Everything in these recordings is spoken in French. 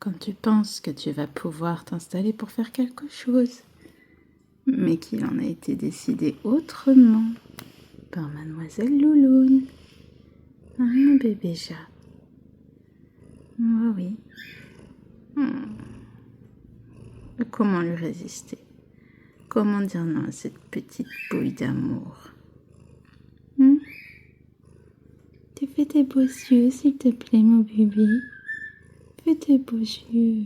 quand tu penses que tu vas pouvoir t'installer pour faire quelque chose, mais qu'il en a été décidé autrement par Mademoiselle Louloune. Ah, mon bébé chat. Oh oui. Comment lui résister? Comment dire non à cette petite bouille d'amour? Tu fais tes beaux yeux, s'il te plaît, mon bébé. Fais tes beaux yeux.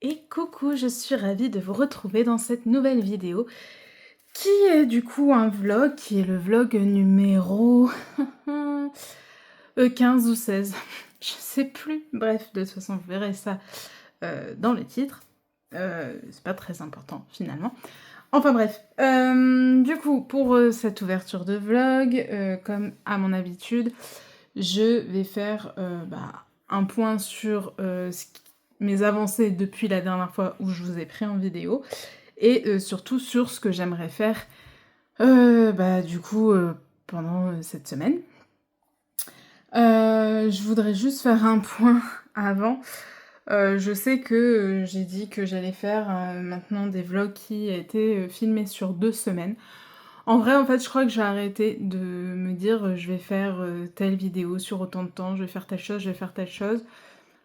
Et coucou, je suis ravie de vous retrouver dans cette nouvelle vidéo qui est du coup un vlog, qui est le vlog numéro 15 ou 16, je sais plus. Bref, de toute façon vous verrez ça dans le titre, c'est pas très important finalement. Enfin bref, du coup pour cette ouverture de vlog, comme à mon habitude, je vais faire un point sur mes avancées depuis la dernière fois où je vous ai pris en vidéo, et surtout sur ce que j'aimerais faire du coup pendant cette semaine. Je voudrais juste faire un point avant. Je sais que j'ai dit que j'allais faire maintenant des vlogs qui étaient filmés sur 2 semaines. En vrai, en fait, je crois que j'ai arrêté de me dire je vais faire telle vidéo sur autant de temps, je vais faire telle chose, je vais faire telle chose.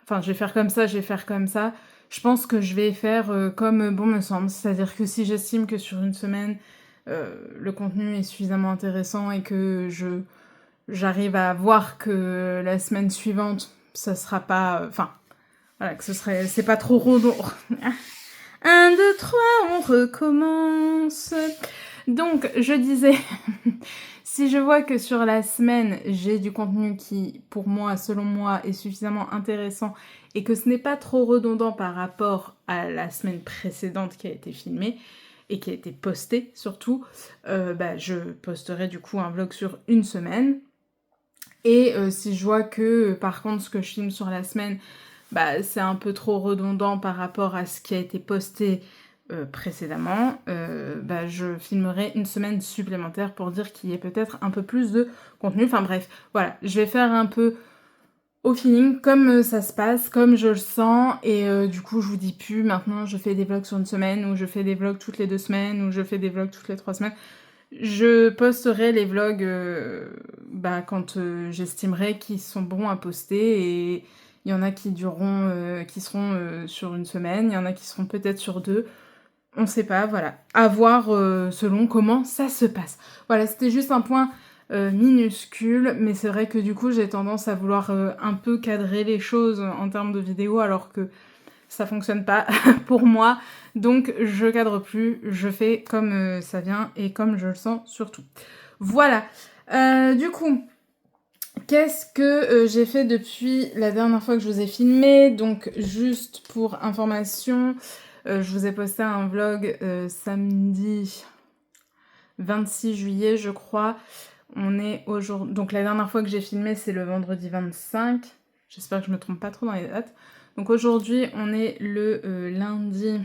Enfin, je vais faire comme ça, je vais faire comme ça. Je pense que je vais faire comme bon me semble. C'est-à-dire que si j'estime que sur une semaine, le contenu est suffisamment intéressant et que j'arrive à voir que la semaine suivante, ça sera pas... voilà, que c'est pas trop redondant. 1, 2, 3, on recommence. Donc, je disais, si je vois que sur la semaine, j'ai du contenu qui, pour moi, selon moi, est suffisamment intéressant et que ce n'est pas trop redondant par rapport à la semaine précédente qui a été filmée et qui a été postée, surtout, je posterai du coup un vlog sur une semaine. Et si je vois que, par contre, ce que je filme sur la semaine, c'est un peu trop redondant par rapport à ce qui a été posté précédemment, je filmerai une semaine supplémentaire pour dire qu'il y ait peut-être un peu plus de contenu. Enfin bref, voilà, je vais faire un peu au feeling, comme ça se passe, comme je le sens, et du coup je vous dis plus, maintenant je fais des vlogs sur une semaine, ou je fais des vlogs toutes les 2 semaines, ou je fais des vlogs toutes les 3 semaines. Je posterai les vlogs quand j'estimerai qu'ils sont bons à poster, et il y en a qui dureront, qui seront sur une semaine, il y en a qui seront peut-être sur 2, on sait pas, voilà. À voir selon comment ça se passe. Voilà, c'était juste un point minuscule, mais c'est vrai que du coup j'ai tendance à vouloir un peu cadrer les choses en termes de vidéo, alors que ça fonctionne pas pour moi, donc je cadre plus, je fais comme ça vient et comme je le sens surtout. Voilà, du coup, qu'est-ce que j'ai fait depuis la dernière fois que je vous ai filmé? Donc juste pour information, je vous ai posté un vlog samedi 26 juillet je crois. On est aujourd'hui... Donc la dernière fois que j'ai filmé c'est le vendredi 25. J'espère que je me trompe pas trop dans les dates. Donc aujourd'hui, on est le lundi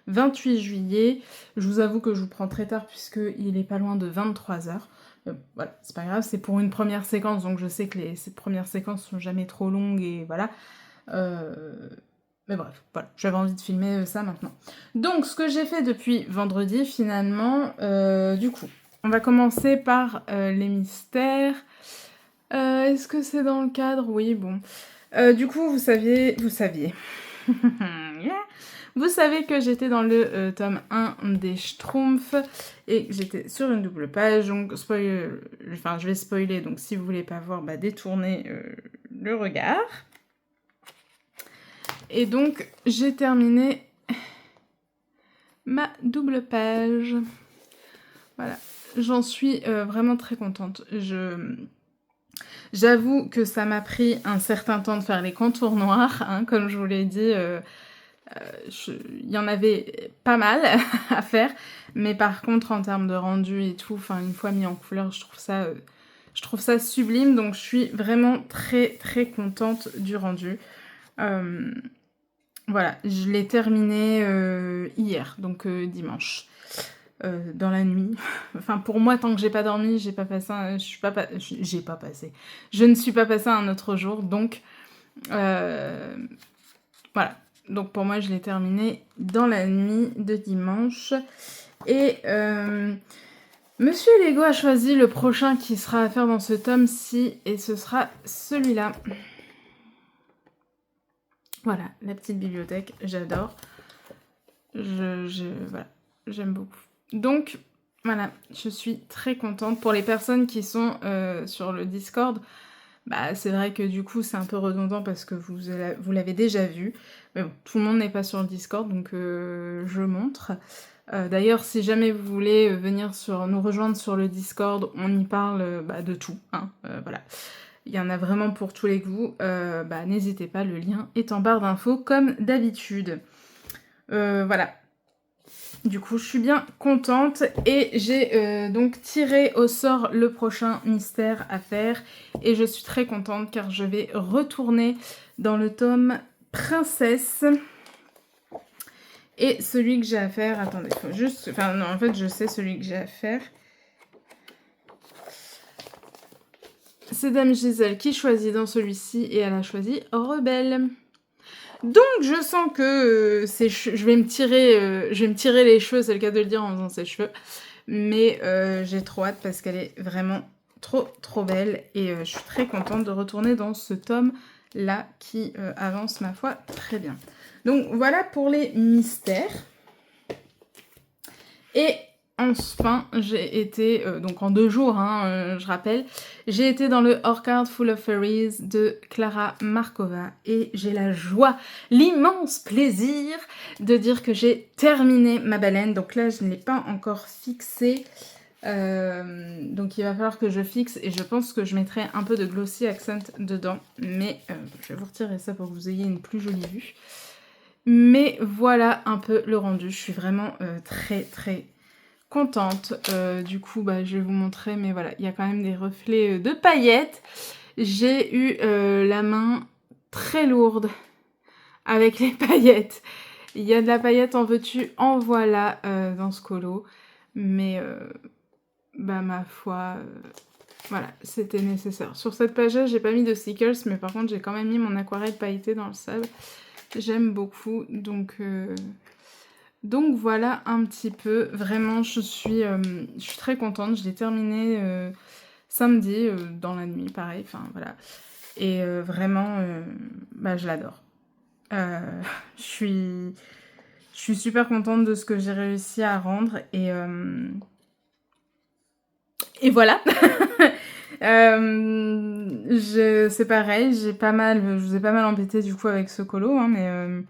28 juillet. Je vous avoue que je vous prends très tard puisqu'il est pas loin de 23h. Voilà, c'est pas grave, c'est pour une première séquence, donc je sais que ces premières séquences sont jamais trop longues et voilà. Mais bref, voilà, j'avais envie de filmer ça maintenant. Donc, ce que j'ai fait depuis vendredi, finalement, du coup, on va commencer par les mystères. Est-ce que c'est dans le cadre? Oui, bon. Du coup, vous saviez... Vous savez que j'étais dans le tome 1 des Schtroumpfs et que j'étais sur une double page, donc je vais spoiler, donc si vous voulez pas voir, détournez le regard. Et donc, j'ai terminé ma double page. Voilà, j'en suis vraiment très contente. J'avoue que ça m'a pris un certain temps de faire les contours noirs, hein, comme je vous l'ai dit, il y en avait pas mal à faire, mais par contre en termes de rendu et tout, une fois mis en couleur, je trouve ça sublime, donc je suis vraiment très très contente du rendu. Voilà, je l'ai terminé hier, donc dimanche. Dans la nuit. Enfin, pour moi, tant que j'ai pas dormi, j'ai pas passé j'ai pas passé. Je ne suis pas passé un autre jour, donc voilà. Donc pour moi, je l'ai terminé dans la nuit de dimanche. Et Monsieur Lego a choisi le prochain qui sera à faire dans ce tome-ci, et ce sera celui-là. Voilà, la petite bibliothèque, j'adore. Voilà, j'aime beaucoup. Donc, voilà, je suis très contente. Pour les personnes qui sont sur le Discord, bah, c'est vrai que du coup, c'est un peu redondant parce que vous l'avez déjà vu. Mais bon, tout le monde n'est pas sur le Discord, donc je montre. D'ailleurs, si jamais vous voulez venir nous rejoindre sur le Discord, on y parle de tout. Hein, voilà. Il y en a vraiment pour tous les goûts. N'hésitez pas, le lien est en barre d'infos comme d'habitude. Voilà. Du coup, je suis bien contente et j'ai donc tiré au sort le prochain mystère à faire. Et je suis très contente car je vais retourner dans le tome Princesse. Et celui que j'ai à faire... Attendez, faut juste... Enfin non, en fait, je sais celui que j'ai à faire. C'est Dame Giselle qui choisit dans celui-ci et elle a choisi Rebelle. Donc je sens que je vais me tirer les cheveux, c'est le cas de le dire en faisant ses cheveux. Mais j'ai trop hâte parce qu'elle est vraiment trop belle. Et je suis très contente de retourner dans ce tome-là qui avance, ma foi, très bien. Donc voilà pour les mystères. Et enfin, j'ai été, donc en 2 jours, hein, je rappelle, j'ai été dans le Orchard Full of Fairies de Clara Markova et j'ai la joie, l'immense plaisir de dire que j'ai terminé ma baleine. Donc là, je ne l'ai pas encore fixée. Donc il va falloir que je fixe et je pense que je mettrai un peu de glossy accent dedans. Mais je vais vous retirer ça pour que vous ayez une plus jolie vue. Mais voilà un peu le rendu. Je suis vraiment très contente. Du coup, je vais vous montrer, mais voilà, il y a quand même des reflets de paillettes. J'ai eu la main très lourde avec les paillettes. Il y a de la paillette, en veux-tu, en voilà dans ce colo. Mais, ma foi, voilà, c'était nécessaire. Sur cette page-là, j'ai pas mis de stickers, mais par contre, j'ai quand même mis mon aquarelle pailletée dans le sable. J'aime beaucoup, donc voilà un petit peu. Vraiment, je suis très contente. Je l'ai terminé samedi, dans la nuit, pareil. Enfin, voilà. Et vraiment, je l'adore. Je suis super contente de ce que j'ai réussi à rendre. Et voilà. C'est pareil, je vous ai pas mal embêté du coup avec ce colo, hein,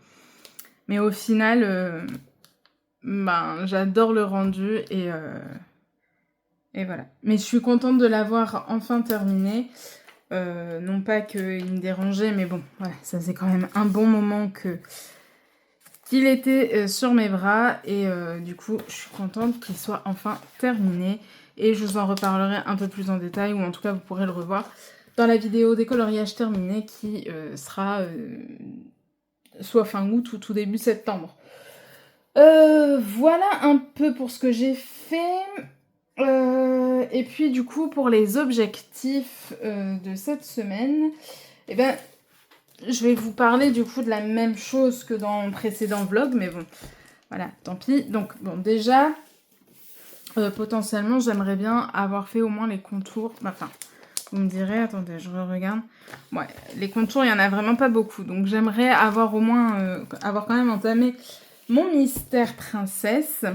mais au final... j'adore le rendu et voilà. Mais je suis contente de l'avoir enfin terminé. Non pas qu'il me dérangeait, mais bon, ouais, ça faisait quand même un bon moment qu'il était sur mes bras. Et du coup, je suis contente qu'il soit enfin terminé. Et je vous en reparlerai un peu plus en détail, ou en tout cas, vous pourrez le revoir dans la vidéo des coloriages terminés qui sera soit fin août ou tout début septembre. Voilà un peu pour ce que j'ai fait. Et puis du coup, pour les objectifs de cette semaine, je vais vous parler du coup de la même chose que dans le précédent vlog, mais bon, voilà, tant pis. Donc bon, déjà, potentiellement, j'aimerais bien avoir fait au moins les contours. Enfin, vous me direz, attendez, je regarde. Ouais, les contours, il y en a vraiment pas beaucoup, donc j'aimerais avoir au moins, avoir quand même entamé mon mystère princesse.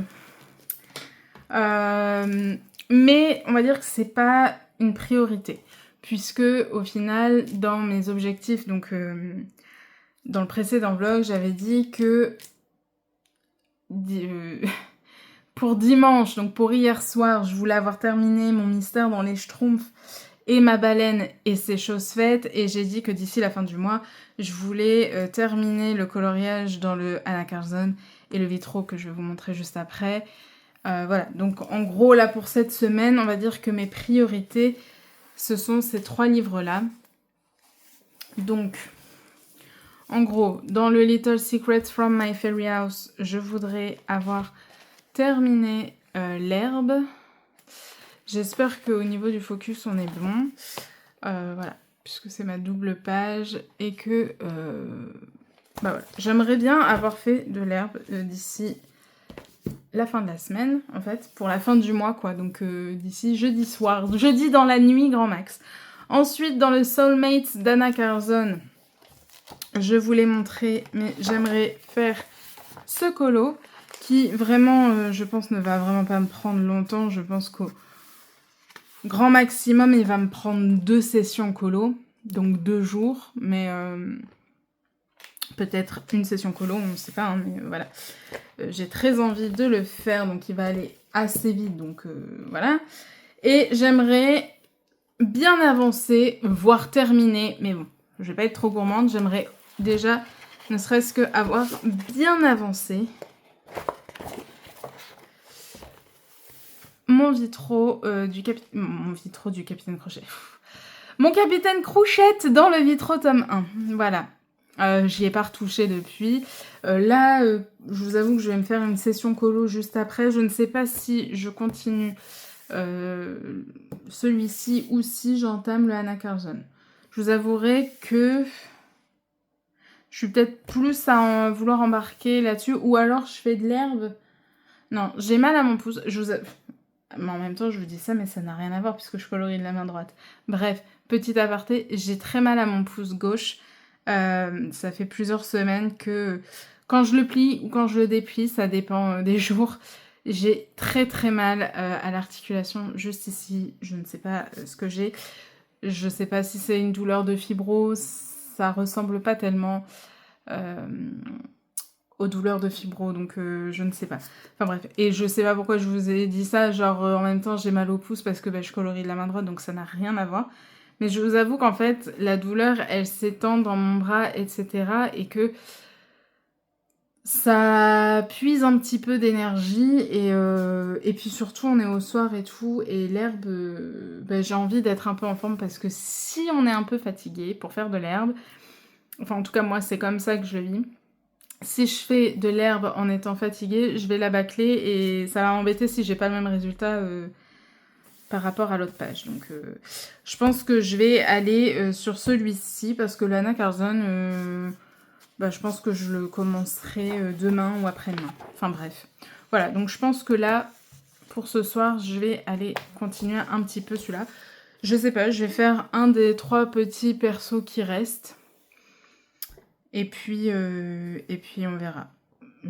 Mais on va dire que c'est pas une priorité. Puisque au final, dans mes objectifs, donc dans le précédent vlog, j'avais dit que pour dimanche, donc pour hier soir, je voulais avoir terminé mon mystère dans les Schtroumpfs et ma baleine et ses choses faites. Et j'ai dit que d'ici la fin du mois, je voulais terminer le coloriage dans le Anna Carlson et le vitro que je vais vous montrer juste après. Voilà, donc en gros, là, pour cette semaine, on va dire que mes priorités, ce sont ces 3 livres-là. Donc, En gros, dans le Little Secrets from My Fairy House, je voudrais avoir terminé l'herbe. J'espère qu'au niveau du focus, on est bon. Voilà, puisque c'est ma double page et que... bah voilà. J'aimerais bien avoir fait de l'herbe d'ici la fin de la semaine, en fait, pour la fin du mois, quoi. Donc d'ici jeudi soir, jeudi dans la nuit, grand max. Ensuite, dans le Soulmates d'Anna Carson, je vous l'ai montré, mais j'aimerais faire ce colo qui vraiment, je pense, ne va vraiment pas me prendre longtemps. Je pense qu'au grand maximum, il va me prendre 2 sessions colo, donc 2 jours, mais peut-être une session colo, on ne sait pas, hein, mais voilà. J'ai très envie de le faire, donc il va aller assez vite, donc voilà. Et j'aimerais bien avancer, voire terminer, mais bon, je vais pas être trop gourmande, j'aimerais déjà, ne serait-ce que avoir bien avancé mon vitraux du Capitaine Crochet. Mon Capitaine Crouchette dans le vitraux tome 1. Voilà. J'y ai pas retouché depuis. Là, je vous avoue que je vais me faire une session colo juste après. Je ne sais pas si je continue celui-ci ou si j'entame le Anna Carson. Je vous avouerai que je suis peut-être plus à vouloir embarquer là-dessus, ou alors je fais de l'herbe. Non, j'ai mal à mon pouce. Mais en même temps, je vous dis ça, mais ça n'a rien à voir puisque je colorie de la main droite. Bref, petit aparté, j'ai très mal à mon pouce gauche. Ça fait plusieurs semaines que quand je le plie ou quand je le déplie, ça dépend des jours, j'ai très très mal à l'articulation juste ici. Je ne sais pas ce que j'ai. Je sais pas si c'est une douleur de fibrose. Ça ressemble pas tellement aux douleurs de fibro, donc je ne sais pas. Enfin bref, et je sais pas pourquoi je vous ai dit ça, genre en même temps j'ai mal au pouce parce que je colorie de la main droite, donc ça n'a rien à voir. Mais je vous avoue qu'en fait, la douleur, elle s'étend dans mon bras, etc. Et que ça puise un petit peu d'énergie. Et puis surtout, on est au soir et tout. Et l'herbe, j'ai envie d'être un peu en forme parce que si on est un peu fatigué pour faire de l'herbe, enfin en tout cas moi c'est comme ça que je vis. Si je fais de l'herbe en étant fatiguée, je vais la bâcler et ça va m'embêter si j'ai pas le même résultat par rapport à l'autre page. Donc je pense que je vais aller sur celui-ci parce que l'Anna Carson, je pense que je le commencerai demain ou après-demain. Enfin bref. Voilà, donc je pense que là, pour ce soir, je vais aller continuer un petit peu celui-là. Je sais pas, je vais faire un des 3 petits persos qui restent. Et puis on verra.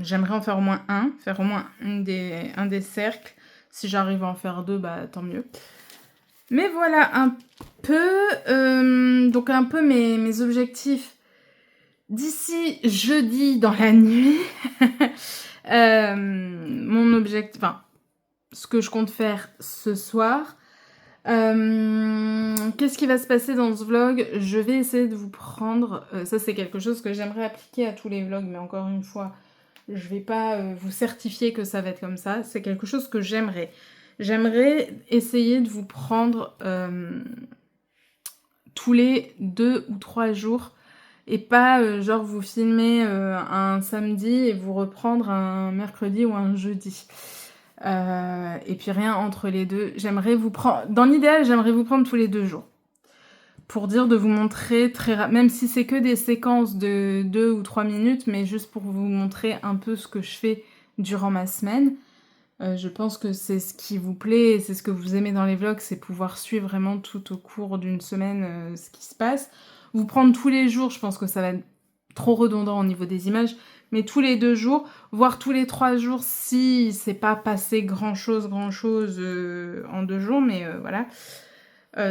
J'aimerais en faire au moins un, faire au moins un des cercles. Si j'arrive à en faire 2, tant mieux. Mais voilà un peu, donc un peu mes objectifs d'ici jeudi dans la nuit. Mon objectif, enfin, ce que je compte faire ce soir. Qu'est-ce qui va se passer dans ce vlog? Je vais essayer de vous prendre... ça, c'est quelque chose que j'aimerais appliquer à tous les vlogs, mais encore une fois, je vais pas vous certifier que ça va être comme ça. C'est quelque chose que j'aimerais. J'aimerais essayer de vous prendre tous les 2 ou 3 jours et pas genre vous filmer un samedi et vous reprendre un mercredi ou un jeudi. Et puis rien entre les deux. J'aimerais vous prendre... Dans l'idéal, j'aimerais vous prendre tous les 2 jours. Pour dire de vous montrer même si c'est que des séquences de 2 ou 3 minutes, mais juste pour vous montrer un peu ce que je fais durant ma semaine. Je pense que c'est ce qui vous plaît, et c'est ce que vous aimez dans les vlogs, c'est pouvoir suivre vraiment tout au cours d'une semaine ce qui se passe. Vous prendre tous les jours, je pense que ça va être trop redondant au niveau des images, mais tous les 2 jours, voire tous les 3 jours si c'est pas passé grand chose en 2 jours, mais voilà.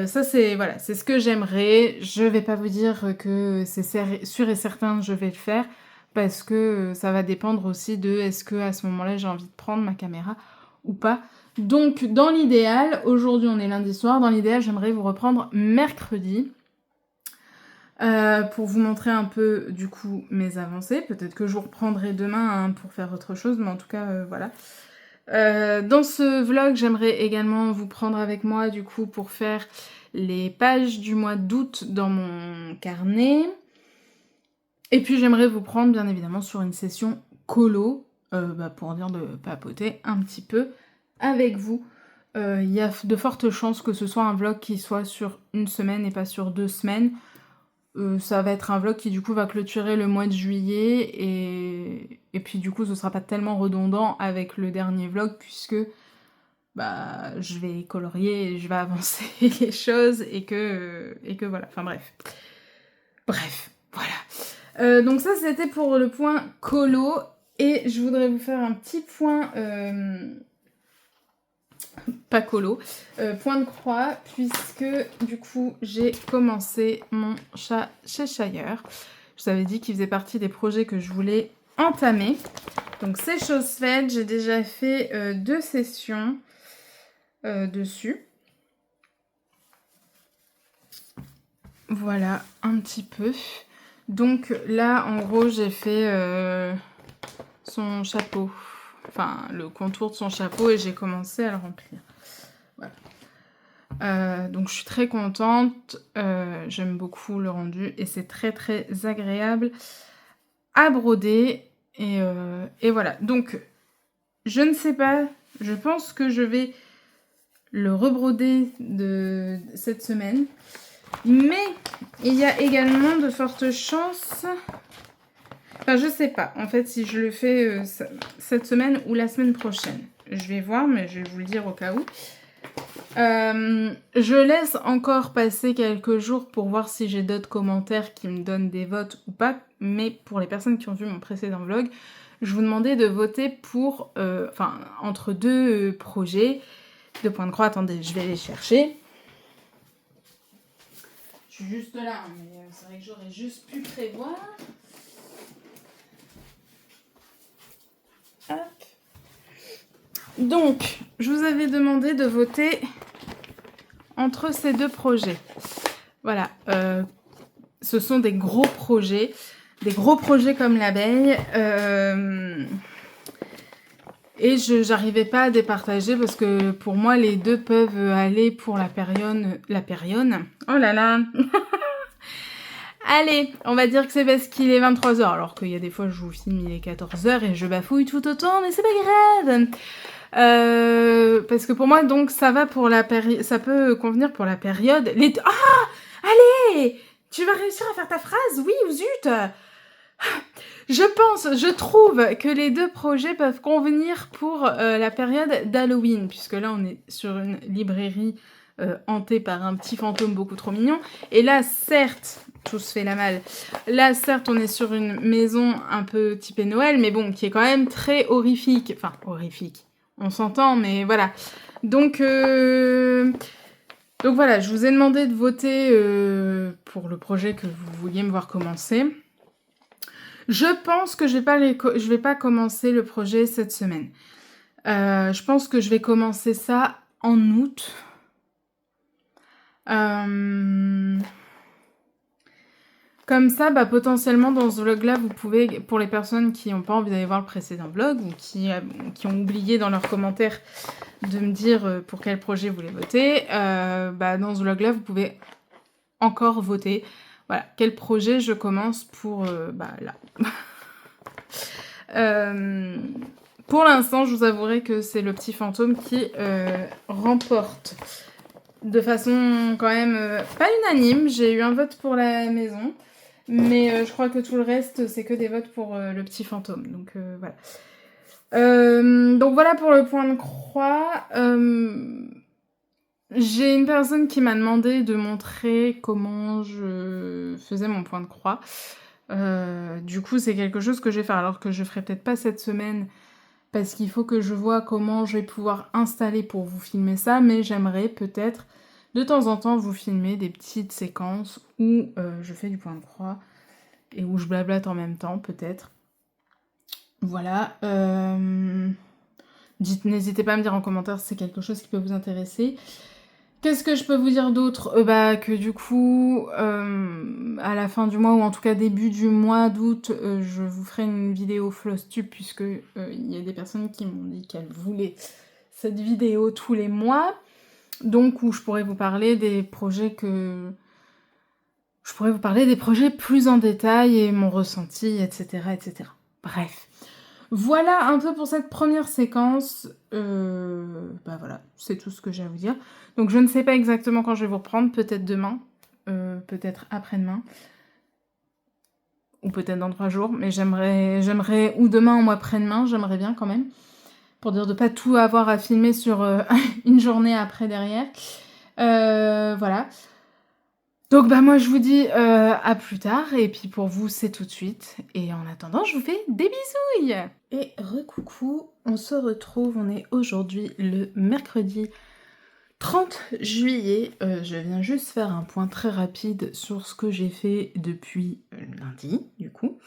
Ça c'est voilà, c'est ce que j'aimerais. Je vais pas vous dire que c'est sûr et certain je vais le faire parce que ça va dépendre aussi de est-ce que à ce moment-là j'ai envie de prendre ma caméra ou pas. Donc dans l'idéal, aujourd'hui on est lundi soir, dans l'idéal j'aimerais vous reprendre mercredi pour vous montrer un peu du coup mes avancées. Peut-être que je vous reprendrai demain pour faire autre chose, mais en tout cas voilà. Dans ce vlog, j'aimerais également vous prendre avec moi du coup pour faire les pages du mois d'août dans mon carnet. Et puis j'aimerais vous prendre bien évidemment sur une session colo, pour dire de papoter un petit peu avec vous. Il y a de fortes chances que ce soit un vlog qui soit sur 1 semaine et pas sur 2 semaines. Ça va être un vlog qui du coup va clôturer le mois de juillet et puis du coup ce sera pas tellement redondant avec le dernier vlog puisque je vais colorier et je vais avancer les choses et que voilà, enfin bref. Bref, voilà. Donc ça c'était pour le point colo et je voudrais vous faire un petit point pas colo, point de croix, puisque du coup j'ai commencé mon chat Cheshire. Je vous avais dit qu'il faisait partie des projets que je voulais entamer. Donc c'est chose faite, j'ai déjà fait 2 sessions dessus. Voilà, un petit peu. Donc là, en gros, j'ai fait son chapeau. Enfin, le contour de son chapeau et j'ai commencé à le remplir. Voilà. Donc je suis très contente, j'aime beaucoup le rendu et c'est très très agréable à broder et voilà. Donc je ne sais pas, je pense que je vais le rebroder de cette semaine, mais il y a également de fortes chances, enfin je sais pas en fait si je le fais cette semaine ou la semaine prochaine. Je vais voir, mais je vais vous le dire au cas où. Je laisse encore passer quelques jours pour voir si j'ai d'autres commentaires qui me donnent des votes ou pas, mais pour les personnes qui ont vu mon précédent vlog, je vous demandais de voter pour, entre 2 projets. 2 points de croix, attendez, je vais les chercher. Je suis juste là, mais c'est vrai que j'aurais juste pu prévoir. Hop. Donc, je vous avais demandé de voter entre ces 2 projets. Voilà, ce sont des gros projets comme l'abeille. Et j'arrivais pas à départager parce que pour moi, les 2 peuvent aller pour la période. Oh là là. Allez, on va dire que c'est parce qu'il est 23h, alors qu'il y a des fois je vous filme, il est 14h et je bafouille tout autant, mais c'est pas grave. Parce que pour moi, donc, ça va pour la période, ça peut convenir pour la période. Ah, allez, tu vas réussir à faire ta phrase, oui ou zut. Je trouve que les 2 projets peuvent convenir pour la période d'Halloween, puisque là on est sur une librairie hantée par un petit fantôme beaucoup trop mignon. Et là, certes, tout se fait la malle. Là, certes, on est sur une maison un peu typée Noël, mais bon, qui est quand même très horrifique. Enfin, horrifique. On s'entend, mais voilà. Donc voilà, je vous ai demandé de voter pour le projet que vous vouliez me voir commencer. Je pense que je vais pas commencer le projet cette semaine. Je pense que je vais commencer ça en août. Comme ça, potentiellement dans ce vlog-là, vous pouvez, pour les personnes qui n'ont pas envie d'aller voir le précédent vlog ou qui ont oublié dans leurs commentaires de me dire pour quel projet vous voulez voter, dans ce vlog-là, vous pouvez encore voter. Voilà, quel projet je commence pour là. Pour l'instant, je vous avouerai que c'est le petit fantôme qui remporte de façon quand même pas unanime. J'ai eu un vote pour la maison, mais je crois que tout le reste, c'est que des votes pour le petit fantôme. Donc voilà. Donc voilà pour le point de croix. J'ai une personne qui m'a demandé de montrer comment je faisais mon point de croix. Du coup, c'est quelque chose que je vais faire, alors que je ferai peut-être pas cette semaine, parce qu'il faut que je vois comment je vais pouvoir installer pour vous filmer ça, mais j'aimerais peut-être de temps en temps vous filmer des petites séquences où je fais du point de croix et où je blablate en même temps, peut-être. Voilà. N'hésitez pas à me dire en commentaire si c'est quelque chose qui peut vous intéresser. Qu'est-ce que je peux vous dire d'autre ? Que du coup, à la fin du mois, ou en tout cas début du mois d'août, je vous ferai une vidéo Flosstube, puisque il y a des personnes qui m'ont dit qu'elles voulaient cette vidéo tous les mois. Donc, où je pourrais vous parler des projets que je pourrais vous parler des projets plus en détail et mon ressenti, etc., etc. Bref. Voilà un peu pour cette première séquence. Bah voilà, c'est tout ce que j'ai à vous dire. Donc je ne sais pas exactement quand je vais vous reprendre, peut-être demain, peut-être après-demain, ou peut-être dans 3 jours, mais j'aimerais ou demain ou après-demain, j'aimerais bien quand même, pour dire de pas tout avoir à filmer sur une journée après derrière. Voilà. Donc bah moi je vous dis à plus tard, et puis pour vous c'est tout de suite, et en attendant je vous fais des bisouilles. Et recoucou, on se retrouve, on est aujourd'hui le mercredi 30 juillet, je viens juste faire un point très rapide sur ce que j'ai fait depuis lundi du coup.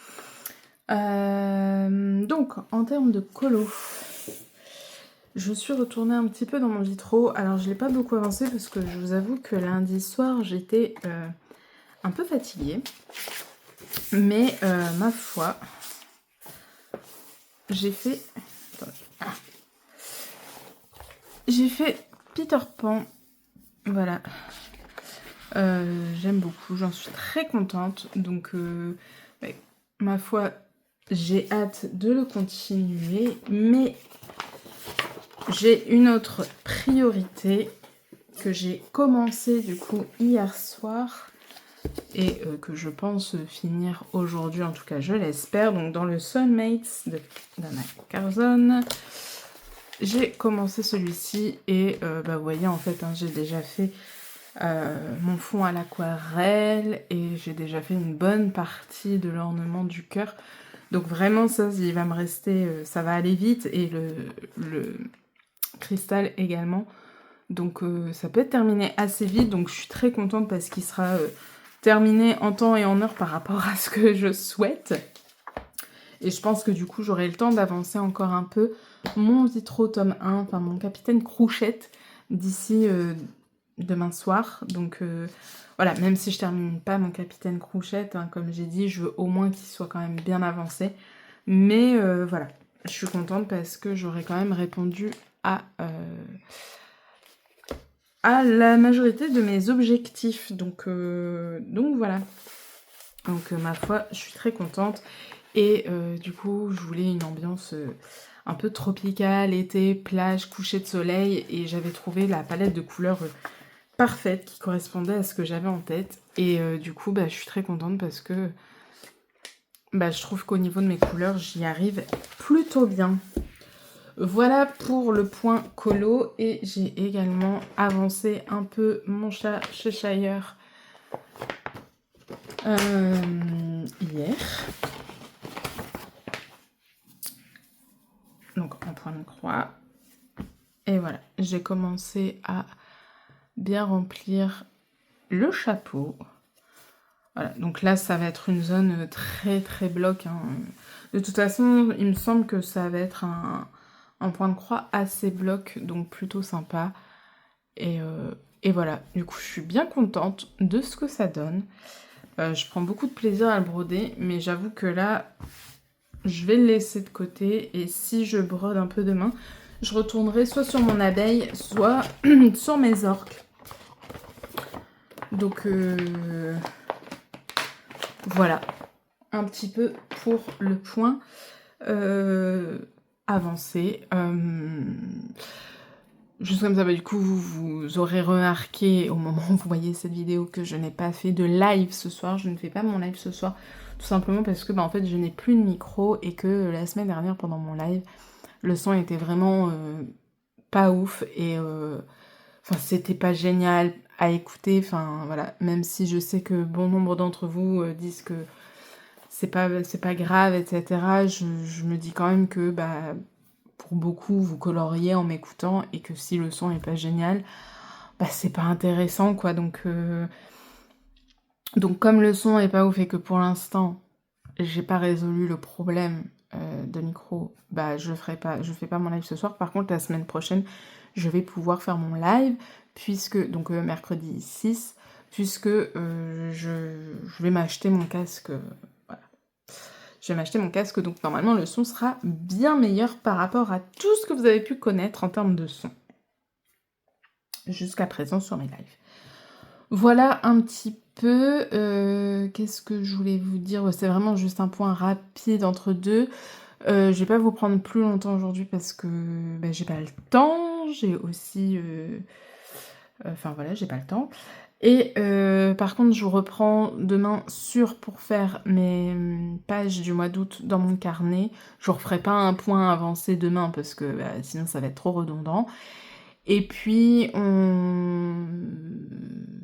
Donc en termes de colo, je suis retournée un petit peu dans mon vitro. Alors je l'ai pas beaucoup avancé parce que je vous avoue que lundi soir j'étais un peu fatiguée, mais ma foi, j'ai fait... J'ai fait Peter Pan, voilà. J'aime beaucoup, j'en suis très contente, donc ouais, ma foi, j'ai hâte de le continuer, mais j'ai une autre priorité que j'ai commencé du coup hier soir et que je pense finir aujourd'hui, en tout cas je l'espère. Donc dans le Soulmates de Dana Carson, j'ai commencé celui-ci et bah vous voyez en fait hein, j'ai déjà fait mon fond à l'aquarelle et j'ai déjà fait une bonne partie de l'ornement du cœur. Donc vraiment ça, il va me rester, ça va aller vite, et le cristal également. Donc ça peut être terminé assez vite, donc je suis très contente parce qu'il sera terminé en temps et en heure par rapport à ce que je souhaite. Et je pense que du coup j'aurai le temps d'avancer encore un peu mon Vitro tome 1, enfin mon Capitaine Crouchette, d'ici demain soir. Donc voilà, même si je termine pas mon Capitaine Crouchette, hein, comme j'ai dit, je veux au moins qu'il soit quand même bien avancé. Mais voilà, je suis contente parce que j'aurais quand même répondu à la majorité de mes objectifs. Donc voilà. Donc ma foi, je suis très contente. Et du coup, je voulais une ambiance un peu tropicale, été, plage, coucher de soleil. Et j'avais trouvé la palette de couleurs parfaite qui correspondait à ce que j'avais en tête. Et du coup, bah, je suis très contente parce que bah, je trouve qu'au niveau de mes couleurs, j'y arrive plutôt bien. Voilà pour le point colo, et j'ai également avancé un peu mon chat Cheshire hier. Donc en point de croix. Et voilà, j'ai commencé à bien remplir le chapeau. Voilà, donc là ça va être une zone très très bloc, hein. De toute façon, il me semble que ça va être un point de croix assez bloc, donc plutôt sympa. Et voilà, du coup je suis bien contente de ce que ça donne. Je prends beaucoup de plaisir à le broder, mais j'avoue que là, je vais le laisser de côté, et si je brode un peu demain, je retournerai soit sur mon abeille, soit sur mes orques. Donc voilà, un petit peu pour le point avancé. Juste comme ça, bah, du coup, vous aurez remarqué au moment où vous voyez cette vidéo que je n'ai pas fait de live ce soir. Je ne fais pas mon live ce soir, tout simplement parce que bah, en fait, je n'ai plus de micro, et que la semaine dernière, pendant mon live, le son était vraiment pas ouf, et c'était pas génial à écouter. Enfin voilà, même si je sais que bon nombre d'entre vous disent que c'est pas grave, etc. Je me dis quand même que bah pour beaucoup vous coloriez en m'écoutant, et que si le son est pas génial, bah c'est pas intéressant quoi. Donc comme le son est pas ouf et que pour l'instant j'ai pas résolu le problème de micro, bah je fais pas mon live ce soir. Par contre la semaine prochaine je vais pouvoir faire mon live, puisque donc mercredi 6, puisque je vais m'acheter mon casque. Voilà. Je vais m'acheter mon casque, donc normalement le son sera bien meilleur par rapport à tout ce que vous avez pu connaître en termes de son jusqu'à présent sur mes lives. Voilà un petit peu. Qu'est-ce que je voulais vous dire? Ouais, c'est vraiment juste un point rapide entre deux. Je vais pas vous prendre plus longtemps aujourd'hui parce que bah, j'ai pas le temps. J'ai aussi... Enfin voilà, j'ai pas le temps. Et par contre, je vous reprends demain sûr pour faire mes pages du mois d'août dans mon carnet. Je ne referai pas un point avancé demain parce que bah, sinon ça va être trop redondant. Et puis,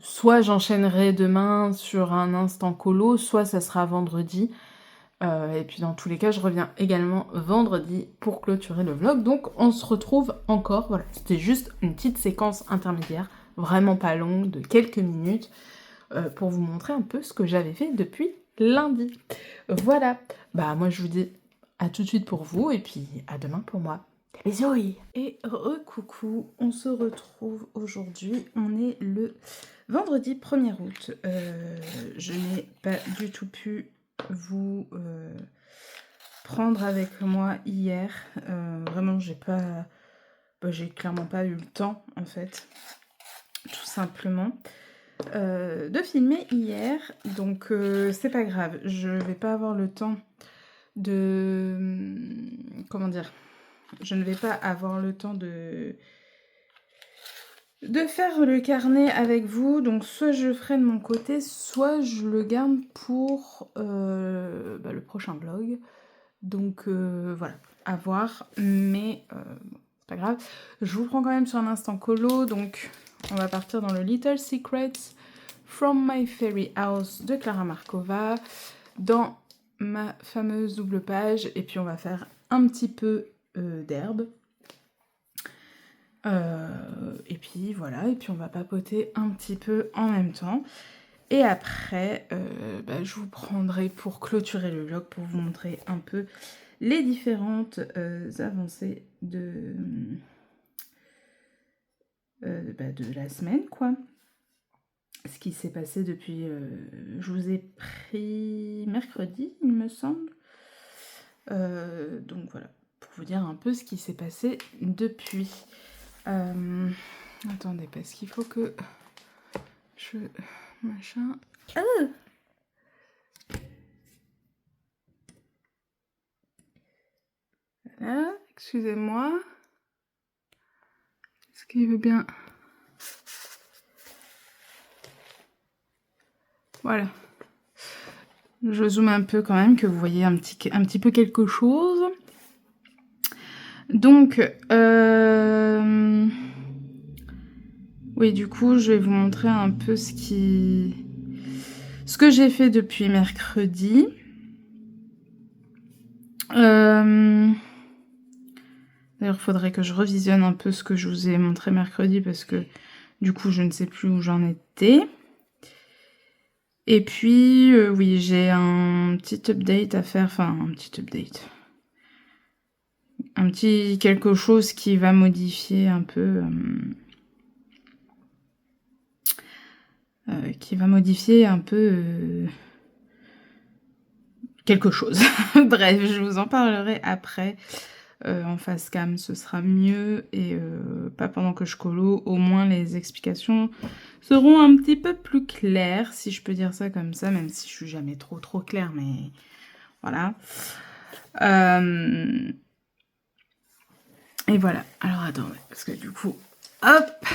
soit j'enchaînerai demain sur un instant colo, soit ça sera vendredi. Et puis dans tous les cas, je reviens également vendredi pour clôturer le vlog. Donc on se retrouve encore. Voilà, c'était juste une petite séquence intermédiaire, vraiment pas longue, de quelques minutes, pour vous montrer un peu ce que j'avais fait depuis lundi. Voilà, bah moi je vous dis à tout de suite pour vous et puis à demain pour moi. Des bisous. Et re-coucou, on se retrouve aujourd'hui, on est le vendredi 1er août. Je n'ai pas du tout pu vous prendre avec moi hier. Vraiment, j'ai clairement pas eu le temps, en fait, tout simplement, de filmer hier. Donc, c'est pas grave. Je vais pas avoir le temps de... Comment dire? Je ne vais pas avoir le temps de faire le carnet avec vous, donc soit je le ferai de mon côté, soit je le garde pour le prochain vlog. Donc voilà, à voir, mais bon, c'est pas grave. Je vous prends quand même sur un instant colo, donc on va partir dans le Little Secrets from My Fairy House de Clara Markova, dans ma fameuse double page, et puis on va faire un petit peu d'herbe. Et puis voilà, et puis on va papoter un petit peu en même temps. Et après, je vous prendrai pour clôturer le vlog, pour vous montrer un peu les différentes avancées de la semaine, quoi. Ce qui s'est passé depuis... je vous ai pris mercredi, il me semble. Donc voilà, pour vous dire un peu ce qui s'est passé depuis... attendez, parce qu'il faut que je... Machin... Voilà, excusez-moi. Est-ce qu'il veut bien... Voilà. Je zoome un peu quand même, que vous voyez un petit peu quelque chose. Donc, oui, du coup, je vais vous montrer un peu ce que j'ai fait depuis mercredi. D'ailleurs, il faudrait que je revisionne un peu ce que je vous ai montré mercredi parce que, du coup, je ne sais plus où j'en étais. Et puis, oui, j'ai un petit update à faire, enfin, un petit update. Un petit quelque chose qui va modifier un peu... quelque chose. Bref, je vous en parlerai après. En face cam, ce sera mieux. Et pas pendant que je colo. Au moins, les explications seront un petit peu plus claires, si je peux dire ça comme ça, même si je suis jamais trop claire, mais voilà. Et voilà. Alors, attendez, parce que du coup, hop,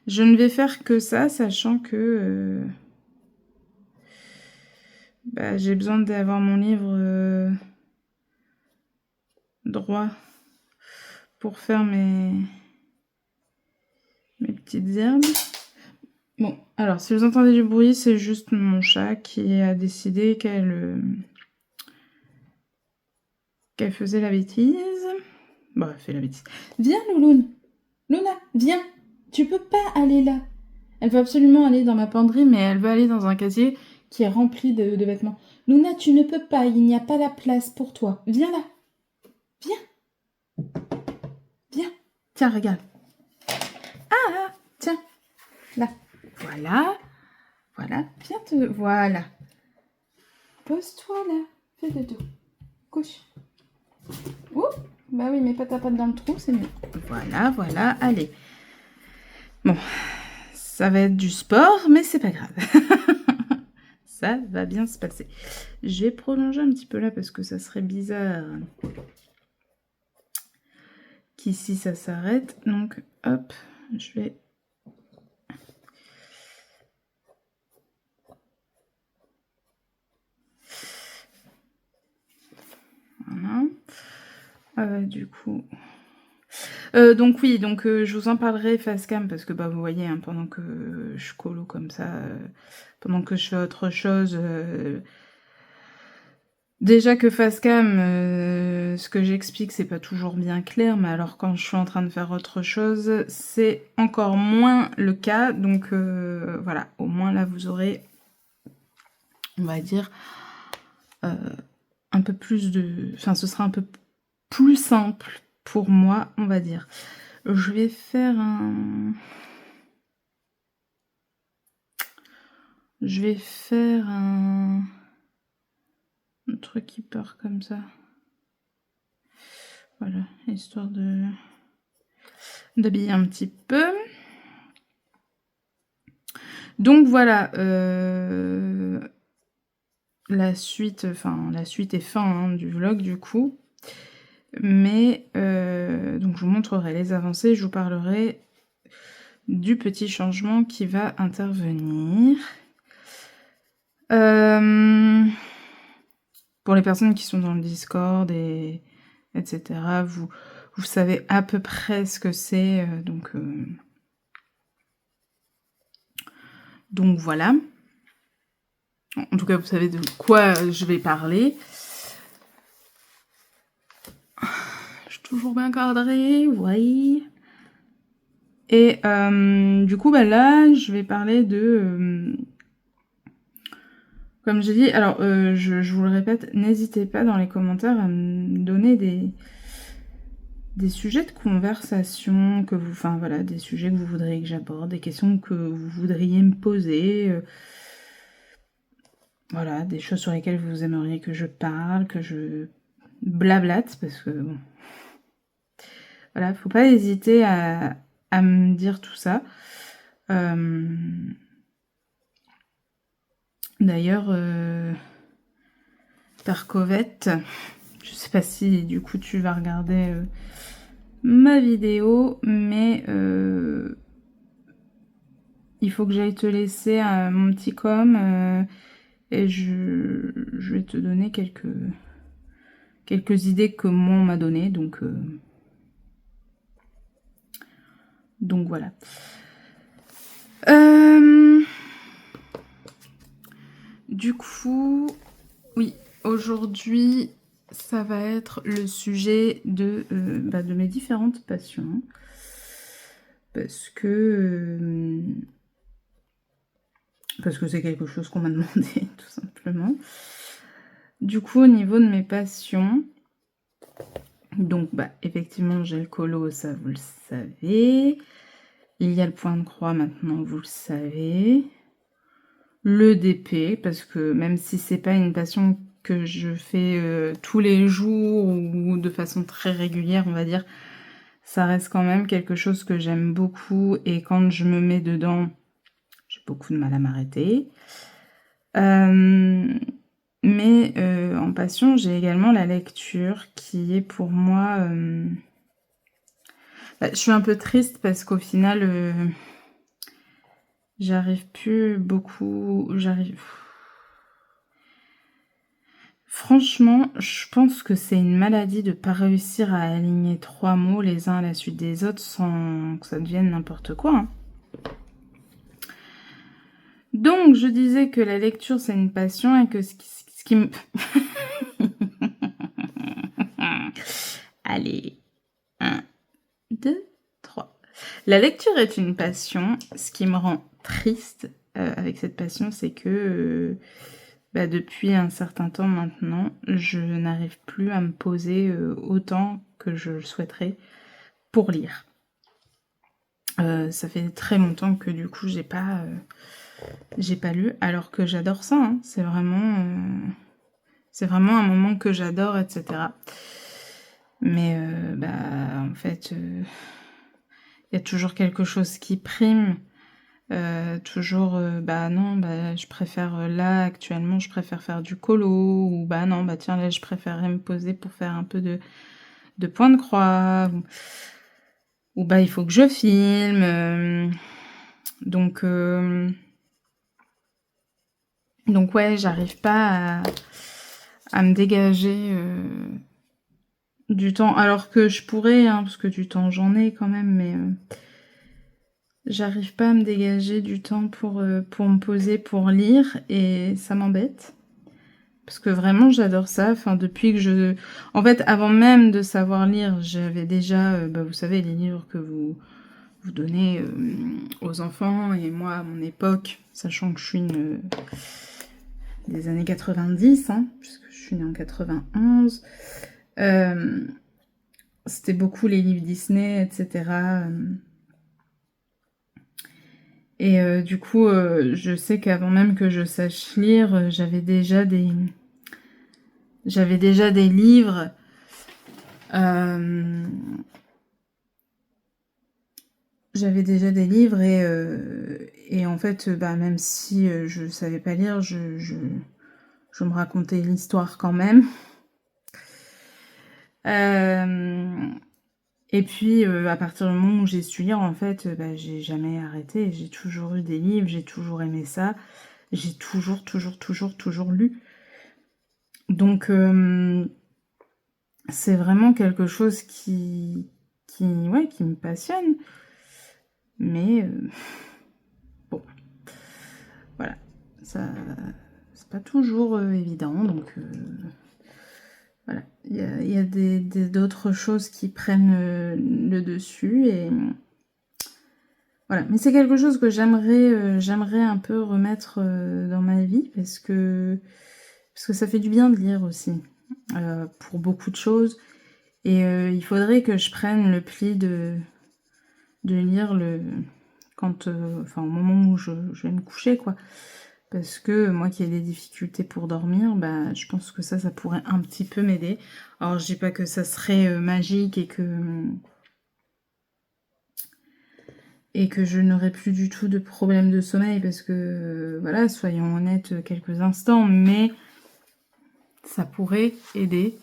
je ne vais faire que ça, sachant que j'ai besoin d'avoir mon livre droit pour faire mes petites herbes. Bon, alors, si vous entendez du bruit, c'est juste mon chat qui a décidé qu'elle faisait la bêtise. Bon, elle fait la bêtise. Viens, Louloune. Luna, viens. Tu peux pas aller là. Elle veut absolument aller dans ma penderie, mais elle veut aller dans un casier qui est rempli de vêtements. Luna, tu ne peux pas. Il n'y a pas la place pour toi. Viens là. Viens. Viens. Tiens, regarde. Ah, tiens. Là. Voilà. Voilà. Viens te... Voilà. Pose-toi là. Fais de dos. Couche. Ouh. Bah oui, mais pas ta patte dans le trou, c'est mieux. Voilà, voilà. Allez. Bon. Ça va être du sport, mais c'est pas grave. ça va bien se passer. Je vais prolonger un petit peu là parce que ça serait bizarre qu'ici ça s'arrête. Donc hop, je vais... Voilà. Du coup... donc oui, je vous en parlerai face cam parce que bah vous voyez, hein, pendant que je colo comme ça, pendant que je fais autre chose... Déjà que face cam, ce que j'explique, c'est pas toujours bien clair, mais alors quand je suis en train de faire autre chose, c'est encore moins le cas. Donc voilà, au moins là, vous aurez, on va dire, un peu plus de... Enfin, ce sera un peu plus simple pour moi, on va dire. Je vais faire un... un truc qui part comme ça. Voilà, histoire d'habiller un petit peu. Donc voilà, la suite est fin hein, du vlog du coup. Mais donc je vous montrerai les avancées, je vous parlerai du petit changement qui va intervenir. Pour les personnes qui sont dans le Discord et etc., vous savez à peu près ce que c'est, donc voilà. En tout cas, vous savez de quoi je vais parler. Je suis toujours bien cadrée, oui. Et du coup, bah là, je vais parler de... comme j'ai dit, alors je vous le répète, n'hésitez pas dans les commentaires à me donner des sujets de conversation que vous... Enfin voilà, des sujets que vous voudriez que j'aborde, des questions que vous voudriez me poser. Voilà, des choses sur lesquelles vous aimeriez que je parle, que je blablate, parce que bon... Voilà, faut pas hésiter à me dire tout ça. D'ailleurs, Percovette, je sais pas si du coup tu vas regarder ma vidéo, mais il faut que j'aille te laisser mon petit com et je vais te donner quelques idées que moi on m'a donné, donc voilà. Du coup, oui, aujourd'hui, ça va être le sujet de mes différentes passions. Parce que c'est quelque chose qu'on m'a demandé, tout simplement. Du coup, au niveau de mes passions, donc effectivement, j'ai le colo, ça vous le savez. Il y a le point de croix maintenant, vous le savez. Le DP, parce que même si c'est pas une passion que je fais tous les jours ou de façon très régulière, on va dire, ça reste quand même quelque chose que j'aime beaucoup et quand je me mets dedans, j'ai beaucoup de mal à m'arrêter. Mais en passion, j'ai également la lecture qui est pour moi... je suis un peu triste parce qu'au final, j'arrive plus beaucoup... Franchement, je pense que c'est une maladie de pas réussir à aligner 3 mots les uns à la suite des autres sans que ça devienne n'importe quoi. Hein. Donc, je disais que la lecture, c'est une passion et que ce qui me... Allez, 1, 2, 3. La lecture est une passion. Ce qui me rend triste avec cette passion, c'est que depuis un certain temps maintenant, je n'arrive plus à me poser autant que je le souhaiterais pour lire. Ça fait très longtemps que du coup, j'ai pas lu, alors que j'adore ça. Hein. C'est vraiment un moment que j'adore, etc. Mais en fait, il y a toujours quelque chose qui prime. Toujours, bah non, bah je préfère là actuellement je préfère faire du colo ou bah non, bah tiens là je préférerais me poser pour faire un peu de point de croix ou bah il faut que je filme, donc donc ouais, j'arrive pas à me dégager, du temps alors que je pourrais, hein, parce que du temps j'en ai quand même, mais j'arrive pas à me dégager du temps pour me poser pour lire et ça m'embête. Parce que vraiment j'adore ça, enfin depuis que je... En fait, avant même de savoir lire, j'avais déjà, bah, vous savez, les livres que vous donnez aux enfants, et moi à mon époque, sachant que je suis une des années 90, hein, puisque je suis née en 91, c'était beaucoup les livres Disney, etc. Et du coup, je sais qu'avant même que je sache lire, j'avais déjà des livres. J'avais déjà des livres et en fait, bah, même si je savais pas lire, je me racontais l'histoire quand même. Et puis, à partir du moment où j'ai su lire, en fait, bah, j'ai jamais arrêté. J'ai toujours eu des livres, j'ai toujours aimé ça. J'ai toujours lu. Donc, c'est vraiment quelque chose ouais, qui me passionne. Mais bon, voilà, ça, c'est pas toujours évident, donc voilà. Il y a d'autres choses qui prennent le dessus, et voilà. Mais c'est quelque chose que j'aimerais un peu remettre dans ma vie, parce que ça fait du bien de lire aussi, pour beaucoup de choses. Et il faudrait que je prenne le pli de lire quand, enfin, au moment où je vais me coucher, quoi. Parce que moi qui ai des difficultés pour dormir, bah, je pense que ça pourrait un petit peu m'aider. Alors, je dis pas que ça serait magique et que je n'aurais plus du tout de problème de sommeil, parce que, voilà, soyons honnêtes quelques instants, mais ça pourrait aider.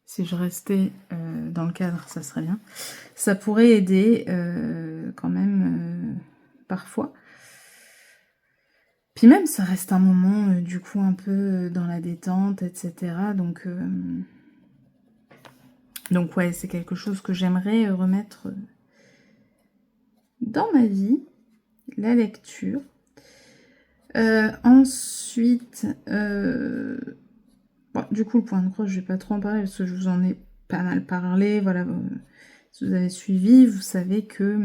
Si je restais dans le cadre, ça serait bien. Ça pourrait aider quand même parfois. Puis même, ça reste un moment, du coup, un peu dans la détente, etc. Donc ouais, c'est quelque chose que j'aimerais remettre dans ma vie, la lecture. Ensuite, bon, du coup, le point de croix, je vais pas trop en parler parce que je vous en ai pas mal parlé. Voilà, si vous avez suivi, vous savez que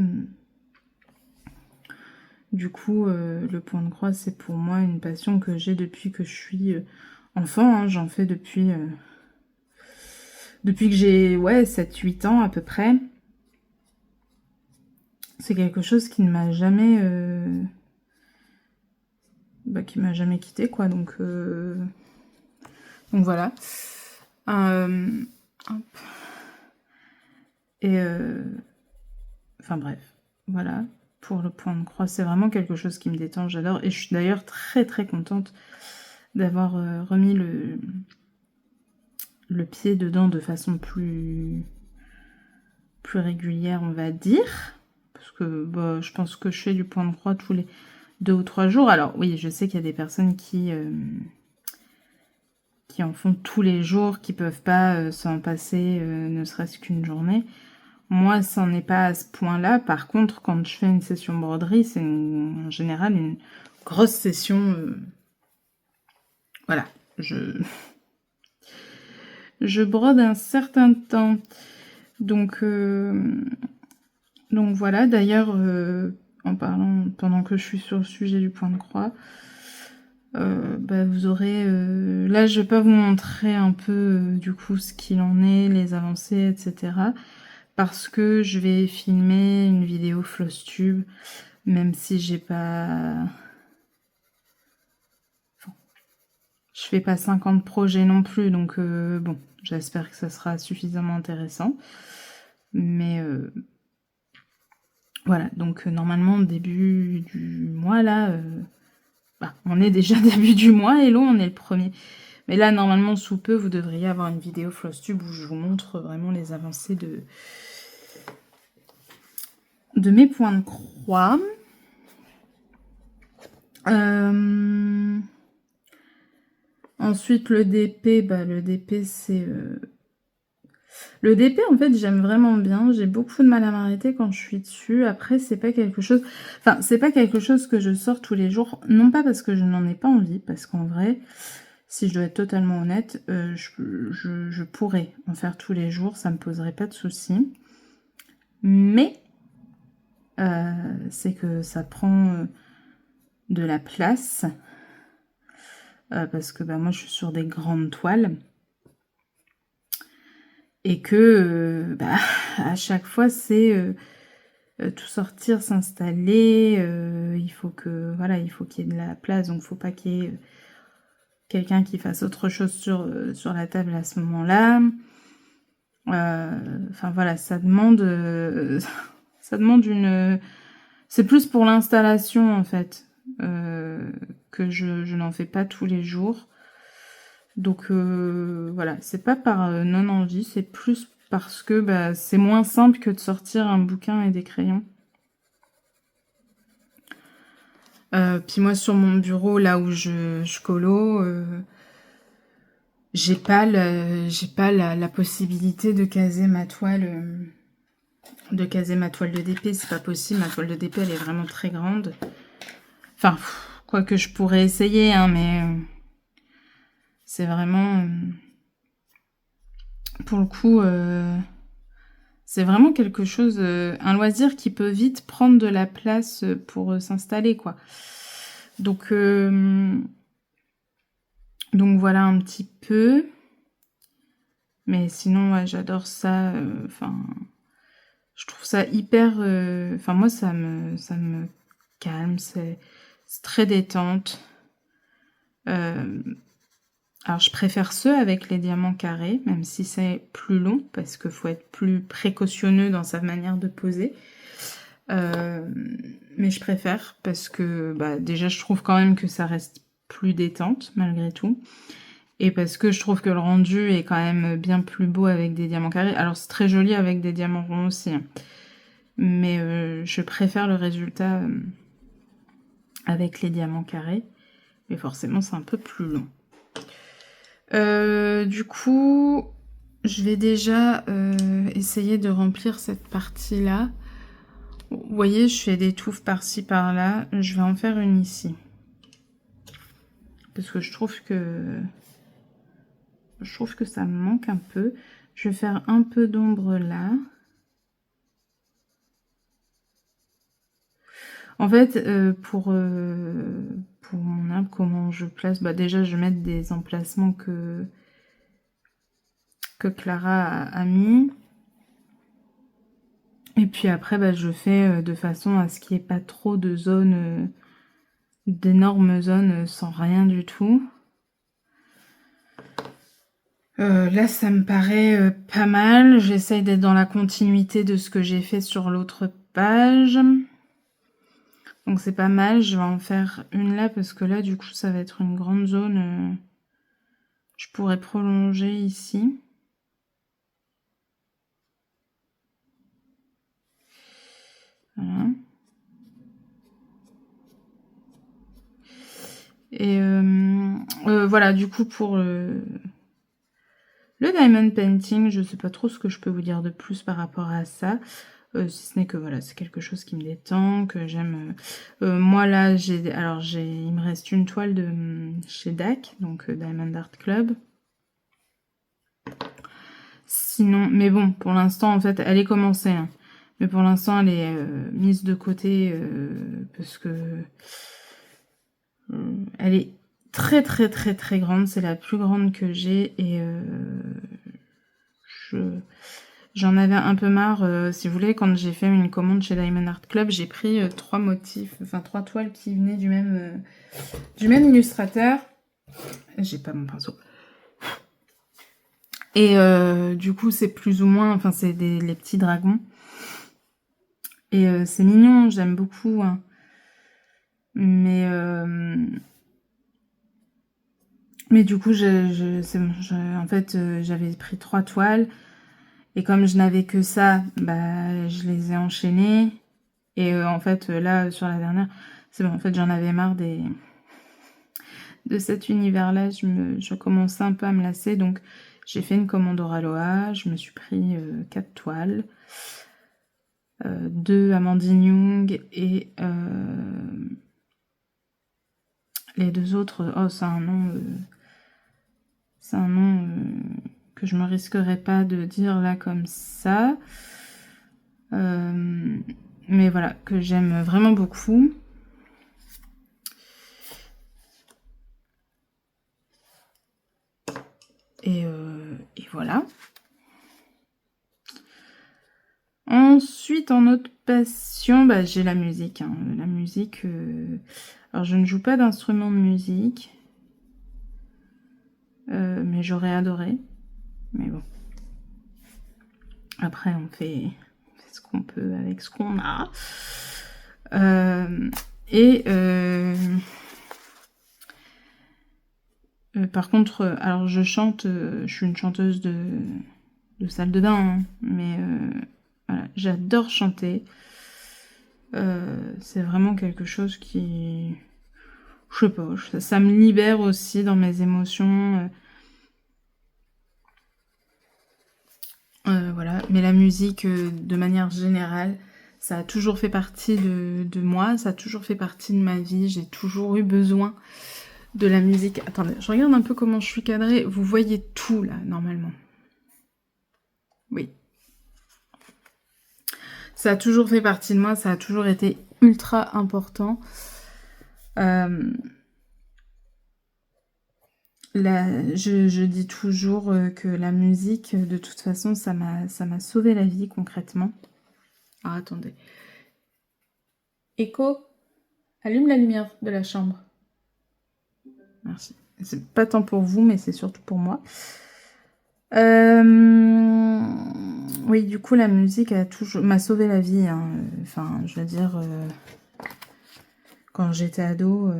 du coup, le point de croix, c'est pour moi une passion que j'ai depuis que je suis enfant. Hein. J'en fais depuis que j'ai 7-8 ans à peu près. C'est quelque chose qui ne m'a jamais quitté, quoi. Donc voilà. Et enfin bref, voilà. Pour le point de croix, c'est vraiment quelque chose qui me détend, j'adore. Et je suis d'ailleurs très très contente d'avoir remis le pied dedans de façon plus régulière, on va dire. Parce que bah, je pense que je fais du point de croix tous les 2 ou 3 jours. Alors oui, je sais qu'il y a des personnes qui en font tous les jours, qui peuvent pas s'en passer ne serait-ce qu'une journée. Moi, ça n'en est pas à ce point-là. Par contre, quand je fais une session broderie, c'est en général une grosse session. Voilà, je brode un certain temps. Donc voilà. D'ailleurs, en parlant, pendant que je suis sur le sujet du point de croix, bah, vous aurez... là, je vais pas vous montrer un peu, du coup, ce qu'il en est, les avancées, etc. Parce que je vais filmer une vidéo Flosstube, même si j'ai pas... Enfin, je fais pas 50 projets non plus, donc bon, j'espère que ça sera suffisamment intéressant. Mais Voilà, donc normalement début du mois là, on est déjà début du mois, hello, on est le 1er. Mais là normalement sous peu vous devriez avoir une vidéo Flosstube où je vous montre vraiment les avancées de mes points de croix. Ensuite le DP, le DP c'est... Le DP, en fait, j'aime vraiment bien. J'ai beaucoup de mal à m'arrêter quand je suis dessus. Après, c'est pas quelque chose... Enfin, c'est pas quelque chose que je sors tous les jours. Non pas parce que je n'en ai pas envie, parce qu'en vrai, si je dois être totalement honnête, je pourrais en faire tous les jours. Ça me poserait pas de soucis. Mais, c'est que ça prend de la place. Parce que moi, je suis sur des grandes toiles. Et que, à chaque fois, c'est... tout sortir, s'installer, il faut que il faut qu'il y ait de la place, donc faut pas qu'il y ait quelqu'un qui fasse autre chose sur la table à ce moment-là. Enfin voilà, ça demande ça demande une... C'est plus pour l'installation en fait, que je n'en fais pas tous les jours. Donc voilà, c'est pas par non-envie, c'est plus parce que c'est moins simple que de sortir un bouquin et des crayons. Puis moi sur mon bureau, là où je colo, j'ai pas la possibilité de caser ma toile de DP, c'est pas possible. Ma toile de DP elle est vraiment très grande. Enfin, quoique je pourrais essayer, hein, mais c'est vraiment pour le coup c'est vraiment quelque chose, un loisir qui peut vite prendre de la place pour s'installer, quoi. Donc voilà un petit peu. Mais sinon, ouais, j'adore ça. Enfin, je trouve ça hyper... Enfin, moi, ça me calme. C'est très détente. Alors, je préfère ceux avec les diamants carrés, même si c'est plus long, parce qu'il faut être plus précautionneux dans sa manière de poser. Mais je préfère, parce que déjà, je trouve quand même que ça reste plus détente, malgré tout. Et parce que je trouve que le rendu est quand même bien plus beau avec des diamants carrés. Alors c'est très joli avec des diamants ronds aussi. Hein. Mais je préfère le résultat avec les diamants carrés. Mais forcément c'est un peu plus long. Du coup, je vais déjà essayer de remplir cette partie-là. Vous voyez, je fais des touffes par-ci par-là. Je vais en faire une ici. Parce que je trouve que ça me manque un peu. Je vais faire un peu d'ombre là. En fait, pour mon arbre, comment je place, déjà je vais mettre des emplacements que Clara a mis. Et puis après, je fais de façon à ce qu'il n'y ait pas trop de zones, d'énormes zones sans rien du tout. Là, ça me paraît pas mal. J'essaye d'être dans la continuité de ce que j'ai fait sur l'autre page. Donc c'est pas mal. Je vais en faire une là parce que là, du coup, ça va être une grande zone. Je pourrais prolonger ici. Voilà. Et voilà, du coup, pour le diamond painting, je sais pas trop ce que je peux vous dire de plus par rapport à ça. Si ce n'est que voilà, c'est quelque chose qui me détend, que j'aime. Moi là, il me reste une toile de chez DAC, donc Diamond Art Club. Sinon, mais bon, pour l'instant, en fait, elle est commencée. Hein. Mais pour l'instant, elle est mise de côté parce que elle est très très très très grande. C'est la plus grande que j'ai et j'en avais un peu marre. Si vous voulez, quand j'ai fait une commande chez Diamond Art Club, j'ai pris 3 motifs, enfin 3 toiles qui venaient du même illustrateur. J'ai pas mon pinceau. Et du coup, c'est plus ou moins, enfin c'est les petits dragons. Et c'est mignon, j'aime beaucoup, hein. Mais du coup, c'est bon, en fait, j'avais pris 3 toiles. Et comme je n'avais que ça, bah, je les ai enchaînées. Et en fait, là, sur la dernière, c'est bon, en fait, j'en avais marre de cet univers-là. Je commençais un peu à me lasser. Donc, j'ai fait une commande Oraloa. Je me suis pris 4 toiles. 2 Amandine Young et les 2 autres, oh, c'est un nom que je me risquerais pas de dire là comme ça. Mais voilà, que j'aime vraiment beaucoup. Et voilà. Ensuite, en autre passion, bah, j'ai la musique. Hein. La musique... Alors, je ne joue pas d'instrument de musique. Mais j'aurais adoré. Mais bon. Après, on fait ce qu'on peut avec ce qu'on a. Par contre, alors je chante, je suis une chanteuse de salle de bain, hein, mais voilà, j'adore chanter. C'est vraiment quelque chose qui... Je sais pas, ça me libère aussi dans mes émotions. Voilà, mais la musique, de manière générale, ça a toujours fait partie de moi, ça a toujours fait partie de ma vie, j'ai toujours eu besoin de la musique. Attendez, je regarde un peu comment je suis cadrée, vous voyez tout là, normalement. Oui. Ça a toujours fait partie de moi, ça a toujours été ultra important. Je dis toujours que la musique, de toute façon, ça m'a sauvé la vie concrètement. Ah, attendez. Echo, allume la lumière de la chambre. Merci. C'est pas tant pour vous, mais c'est surtout pour moi. Oui, du coup, la musique m'a sauvé la vie. Hein. Enfin, je veux dire, quand j'étais ado,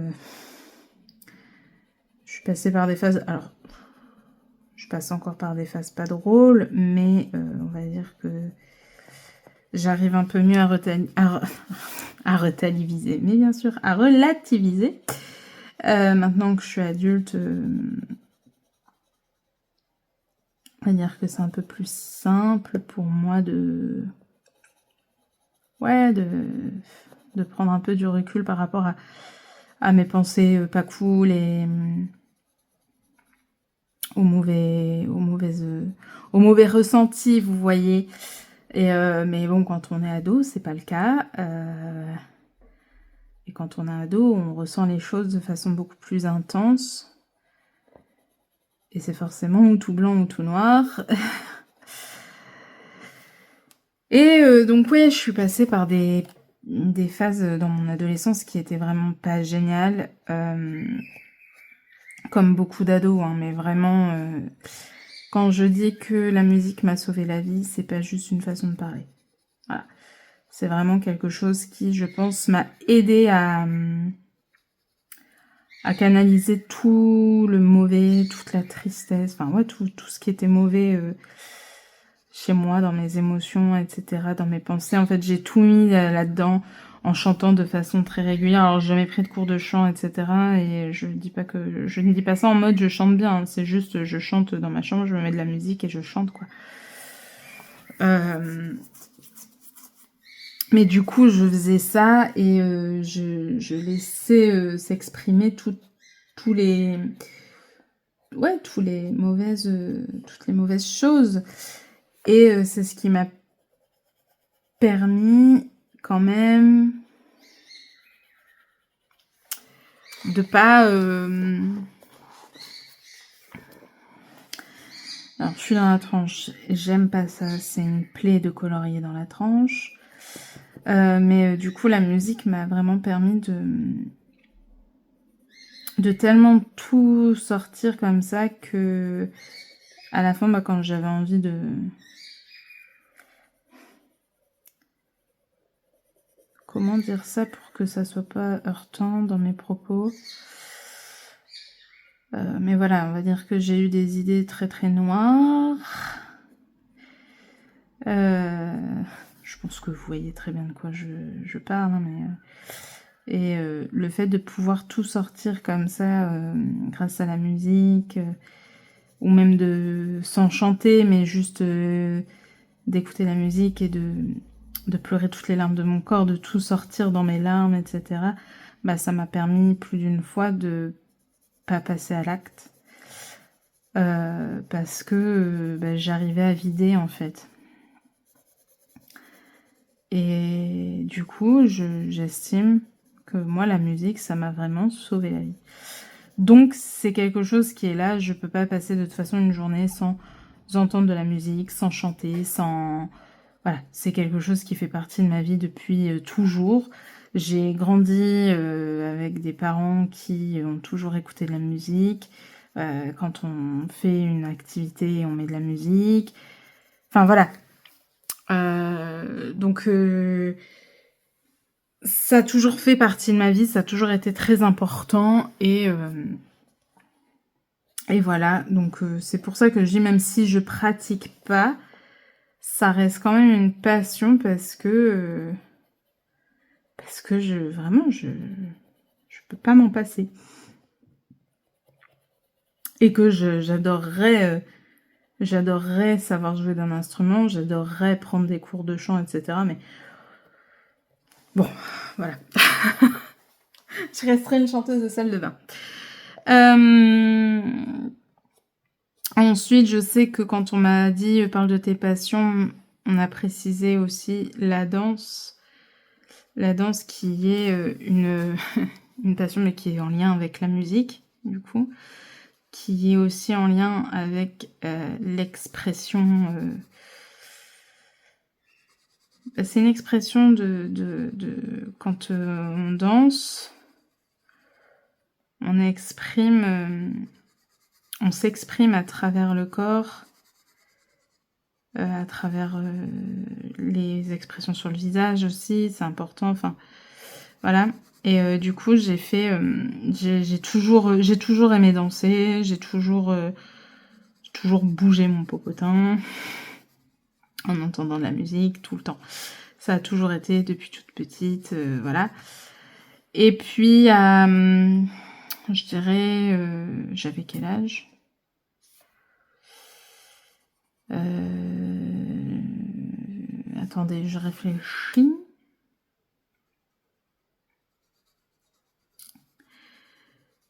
je suis passée par des phases... Alors, je passe encore par des phases pas drôles, mais on va dire que j'arrive un peu mieux à relativiser. Mais bien sûr, à relativiser. Maintenant que je suis adulte, on va dire que c'est un peu plus simple pour moi de prendre un peu du recul par rapport à mes pensées pas cool et aux mauvais ressentis, vous voyez. Et mais bon, quand on est ado, c'est pas le cas. Et quand on est ado, on ressent les choses de façon beaucoup plus intense. Et c'est forcément ou tout blanc ou tout noir. Et donc ouais, je suis passée par des phases dans mon adolescence qui étaient vraiment pas géniales. Comme beaucoup d'ados, hein, mais vraiment, quand je dis que la musique m'a sauvé la vie, c'est pas juste une façon de parler. Voilà. C'est vraiment quelque chose qui, je pense, m'a aidé à canaliser tout le mauvais, toute la tristesse, enfin ouais, tout ce qui était mauvais chez moi, dans mes émotions, etc., dans mes pensées. En fait, j'ai tout mis là-dedans en chantant de façon très régulière. Alors, j'ai jamais pris de cours de chant, etc., et je ne dis pas ça en mode je chante bien, hein. C'est juste je chante dans ma chambre, je me mets de la musique et je chante, quoi. Mais du coup, je faisais ça et je laissais s'exprimer toutes les mauvaises choses. Et c'est ce qui m'a permis quand même de pas... Alors, je suis dans la tranche, j'aime pas ça, c'est une plaie de colorier dans la tranche. Mais du coup, la musique m'a vraiment permis de tellement tout sortir comme ça que à la fin, bah, quand j'avais envie comment dire ça pour que ça soit pas heurtant dans mes propos. Mais voilà, on va dire que j'ai eu des idées très très noires. Je pense que vous voyez très bien de quoi je parle, hein, mais... Et le fait de pouvoir tout sortir comme ça, grâce à la musique, ou même de sans chanter, mais juste d'écouter la musique et de pleurer toutes les larmes de mon corps, de tout sortir dans mes larmes, etc., bah, ça m'a permis plus d'une fois de pas passer à l'acte. Parce que bah, j'arrivais à vider, en fait. Et du coup, j'estime que moi, la musique, ça m'a vraiment sauvé la vie. Donc, c'est quelque chose qui est là. Je peux pas passer de toute façon une journée sans entendre de la musique, sans chanter, sans... Voilà, c'est quelque chose qui fait partie de ma vie depuis toujours. J'ai grandi avec des parents qui ont toujours écouté de la musique. Quand on fait une activité, on met de la musique. Enfin, voilà. Donc... ça a toujours fait partie de ma vie, ça a toujours été très important et voilà, donc c'est pour ça que je dis même si je pratique pas, ça reste quand même une passion parce que je peux pas m'en passer. Et que j'adorerais savoir jouer d'un instrument, j'adorerais prendre des cours de chant, etc. Mais bon, voilà. Je resterai une chanteuse de salle de bain. Ensuite, je sais que quand on m'a dit parle de tes passions, on a précisé aussi la danse. La danse qui est une passion mais qui est en lien avec la musique, du coup. Qui est aussi en lien avec l'expression... c'est une expression de quand on danse, on exprime... on s'exprime à travers le corps, à travers les expressions sur le visage aussi, c'est important, enfin, voilà. Et du coup, j'ai toujours aimé danser, j'ai toujours bougé mon popotin en entendant de la musique tout le temps. Ça a toujours été depuis toute petite, voilà. Et puis, je dirais, j'avais quel âge ? Attendez, je réfléchis.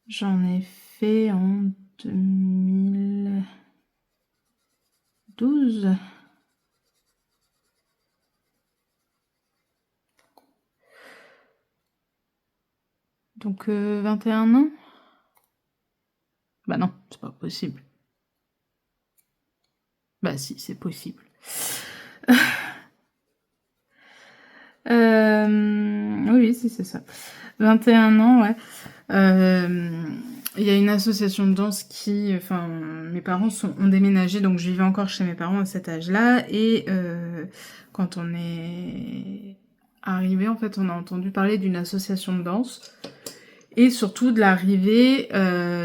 J'en ai fait en 2012. Donc 21 ans. Bah non, c'est pas possible. Bah si, c'est possible. Oui, si, c'est ça. 21 ans, ouais. Il y a une association de danse qui... Enfin, mes parents ont déménagé, donc je vivais encore chez mes parents à cet âge-là. Et quand on est arrivé, en fait, on a entendu parler d'une association de danse. Et surtout de l'arrivée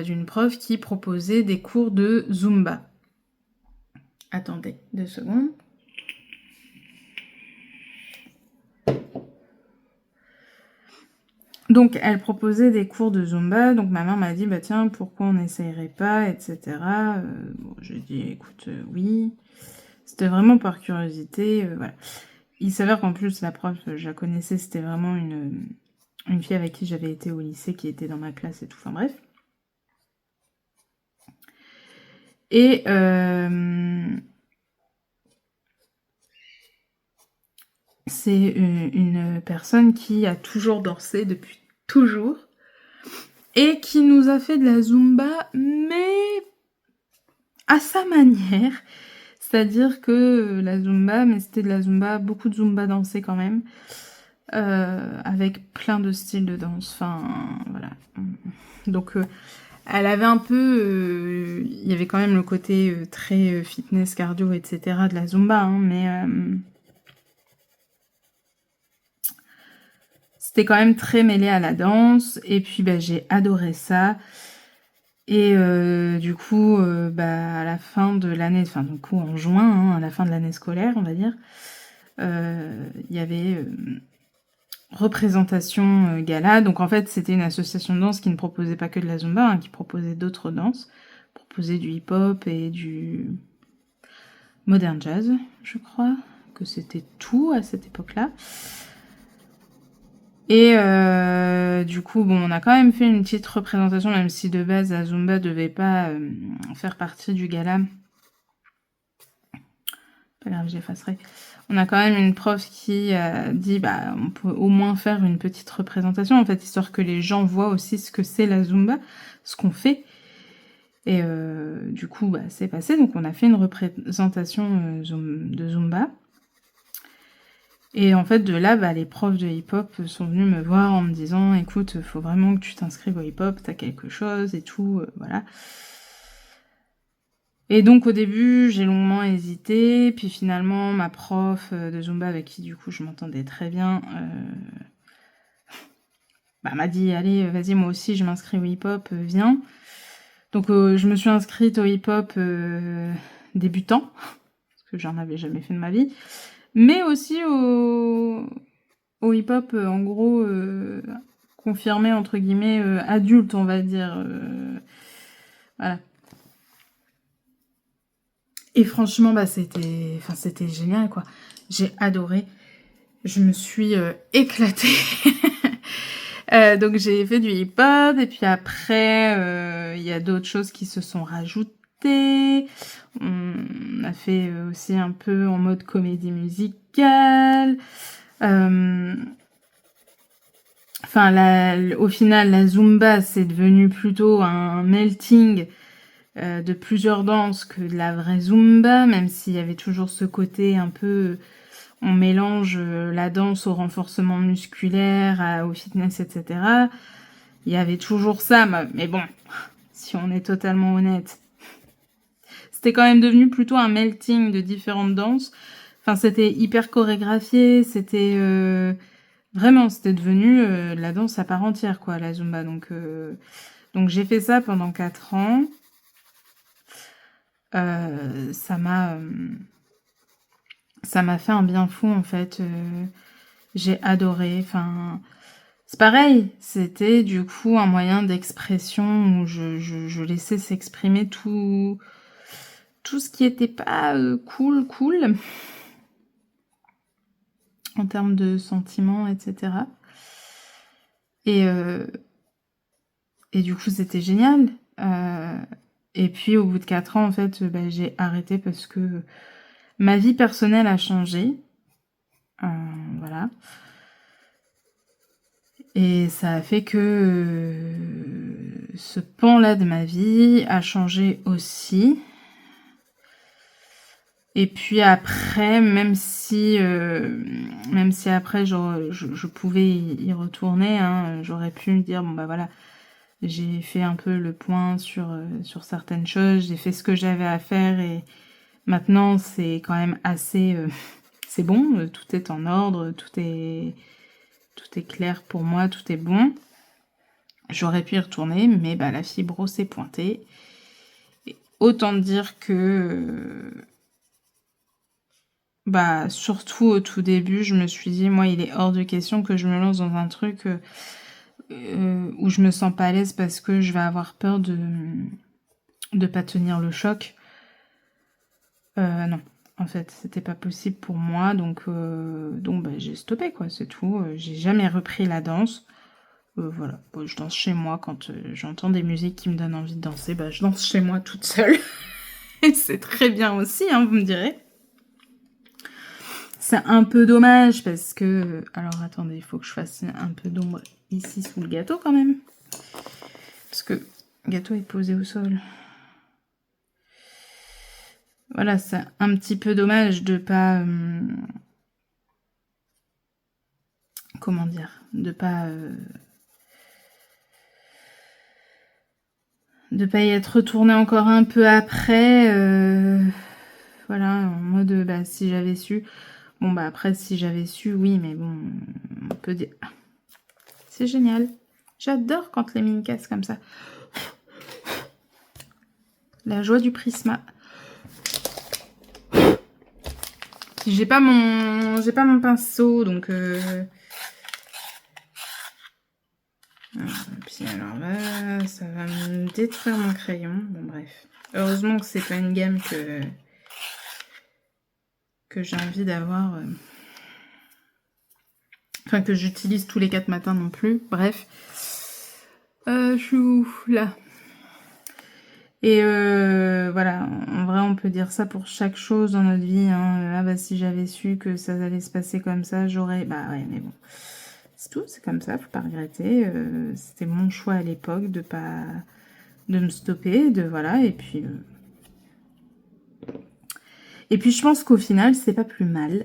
d'une prof qui proposait des cours de Zumba. Attendez 2 secondes. Donc, elle proposait des cours de Zumba. Donc, ma mère m'a dit, bah tiens, pourquoi on n'essayerait pas, etc. Bon, j'ai dit, écoute, oui. C'était vraiment par curiosité, voilà. Il s'avère qu'en plus, la prof, je la connaissais, c'était vraiment une fille avec qui j'avais été au lycée, qui était dans ma classe et tout. Enfin, bref. Et c'est une personne qui a toujours dansé depuis toujours et qui nous a fait de la Zumba, mais à sa manière. C'est-à-dire que la Zumba, mais c'était de la Zumba, beaucoup de Zumba dansée quand même, avec plein de styles de danse. Enfin, voilà. Donc, elle avait un peu... il y avait quand même le côté très fitness, cardio, etc. de la Zumba, hein, mais... c'était quand même très mêlé à la danse. Et puis, bah, j'ai adoré ça. Et du coup, bah, à la fin de l'année, enfin, du coup, en juin, hein, à la fin de l'année scolaire, on va dire, il y avait représentation gala. Donc, en fait, c'était une association de danse qui ne proposait pas que de la Zumba, hein, qui proposait d'autres danses. Proposait du hip-hop et du modern jazz, je crois que c'était tout à cette époque-là. Et du coup, bon, on a quand même fait une petite représentation, même si de base, la Zumba devait pas faire partie du gala. Pas grave, j'effacerai. On a quand même une prof qui a dit, bah, on peut au moins faire une petite représentation, en fait, histoire que les gens voient aussi ce que c'est la Zumba, ce qu'on fait. Et du coup, bah, c'est passé. Donc, on a fait une représentation de Zumba. Et en fait, de là, bah, les profs de hip-hop sont venus me voir en me disant « Écoute, faut vraiment que tu t'inscrives au hip-hop, t'as quelque chose et tout, voilà. » Et donc, au début, j'ai longuement hésité. Puis finalement, ma prof de Zumba, avec qui, du coup, je m'entendais très bien, bah, m'a dit « Allez, vas-y, moi aussi, je m'inscris au hip-hop, viens. » Donc, je me suis inscrite au hip-hop débutant, parce que j'en avais jamais fait de ma vie. Mais aussi au hip-hop, en gros, confirmé, entre guillemets, adulte, on va dire. Voilà. Et franchement, bah, c'était génial, quoi. J'ai adoré. Je me suis éclatée. Donc, j'ai fait du hip-hop, et puis après, il y a d'autres choses qui se sont rajoutées. On a fait aussi un peu en mode comédie musicale. Enfin, au final, la Zumba, c'est devenu plutôt un melting de plusieurs danses que de la vraie Zumba, même s'il y avait toujours ce côté un peu... On mélange la danse au renforcement musculaire, au fitness, etc. Il y avait toujours ça, mais bon, si on est totalement honnête, c'était quand même devenu plutôt un melting de différentes danses. Enfin, c'était hyper chorégraphié, c'était... Vraiment, c'était devenu la danse à part entière, quoi, la Zumba. Donc j'ai fait ça pendant 4 ans. Ça m'a fait un bien fou, en fait. J'ai adoré. Enfin, c'est pareil. C'était, du coup, un moyen d'expression où je laissais s'exprimer tout ce qui était pas cool. En termes de sentiments, etc. Et du coup, c'était génial. Et puis, au bout de 4 ans, en fait, bah, j'ai arrêté parce que ma vie personnelle a changé. Voilà. Et ça a fait que ce pan-là de ma vie a changé aussi. Et puis après, même si après je pouvais y retourner, hein, j'aurais pu me dire, bon bah voilà, j'ai fait un peu le point sur certaines choses, j'ai fait ce que j'avais à faire et maintenant c'est quand même assez... c'est bon, tout est en ordre, tout est clair pour moi, tout est bon. J'aurais pu y retourner, mais bah, la fibro s'est pointée. Et autant dire que... bah, surtout au tout début, je me suis dit, moi, il est hors de question que je me lance dans un truc où je me sens pas à l'aise parce que je vais avoir peur de pas tenir le choc. Non, en fait, c'était pas possible pour moi, donc bah, j'ai stoppé, quoi, c'est tout. J'ai jamais repris la danse. Voilà, bon, je danse chez moi quand j'entends des musiques qui me donnent envie de danser, bah, je danse chez moi toute seule. Et c'est très bien aussi, hein, vous me direz. C'est un peu dommage parce que... Alors, attendez, il faut que je fasse un peu d'ombre ici sous le gâteau quand même. Parce que le gâteau est posé au sol. Voilà, c'est un petit peu dommage de pas... comment dire? De pas y être retournée encore un peu après. Voilà, en mode, bah, si j'avais su... Bon, bah après, si j'avais su, oui, mais bon, on peut dire... C'est génial. J'adore quand les mines cassent comme ça. La joie du Prisma. J'ai pas mon pinceau, donc... Puis alors là, ça va me détruire mon crayon. Bon, bref. Heureusement que c'est pas une gamme que j'ai envie d'avoir... Enfin, que j'utilise tous les 4 matins non plus. Bref. Je suis où là? Et voilà, en vrai, on peut dire ça pour chaque chose dans notre vie. Hein. Ah bah, si j'avais su que ça allait se passer comme ça, j'aurais... Bah ouais, mais bon. C'est tout, c'est comme ça, faut pas regretter. C'était mon choix à l'époque de me stopper, de voilà, et puis... Et puis je pense qu'au final, c'est pas plus mal.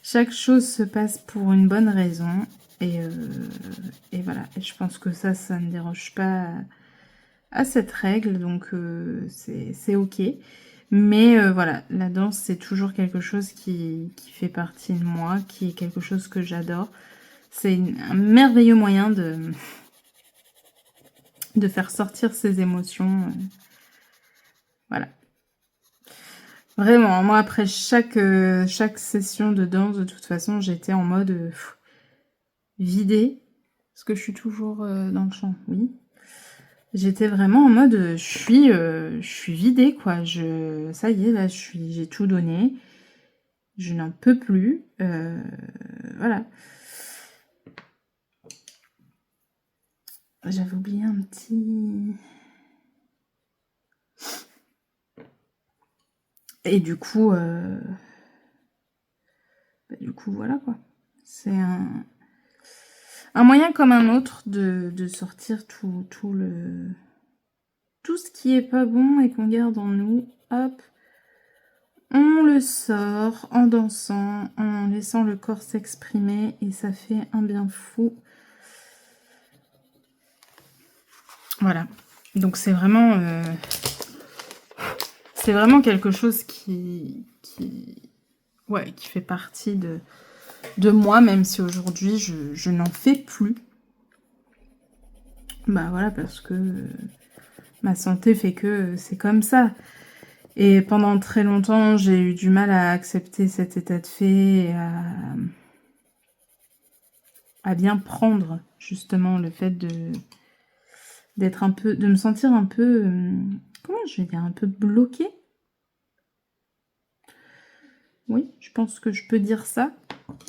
Chaque chose se passe pour une bonne raison. Et voilà. Et je pense que ça ne déroge pas à cette règle. Donc c'est ok. Mais voilà, la danse, c'est toujours quelque chose qui fait partie de moi, qui est quelque chose que j'adore. C'est un merveilleux moyen de faire sortir ses émotions. Voilà. Vraiment, moi après chaque session de danse, de toute façon, j'étais en mode vidée. Est-ce que je suis toujours dans le champ? Oui. J'étais vraiment en mode je suis vidée quoi. Ça y est, là j'ai tout donné. Je n'en peux plus. Voilà. J'avais oublié un petit... Et du coup, voilà quoi. C'est un moyen comme un autre de sortir tout ce qui est pas bon et qu'on garde en nous. Hop, on le sort en dansant, en laissant le corps s'exprimer et ça fait un bien fou. Voilà. Donc c'est vraiment quelque chose qui fait partie de moi, même si aujourd'hui je n'en fais plus. Bah voilà, parce que ma santé fait que c'est comme ça. Et pendant très longtemps, j'ai eu du mal à accepter cet état de fait, et à bien prendre justement le fait d'être un peu, de me sentir un peu, comment je vais dire, un peu bloquée. Oui, je pense que je peux dire ça.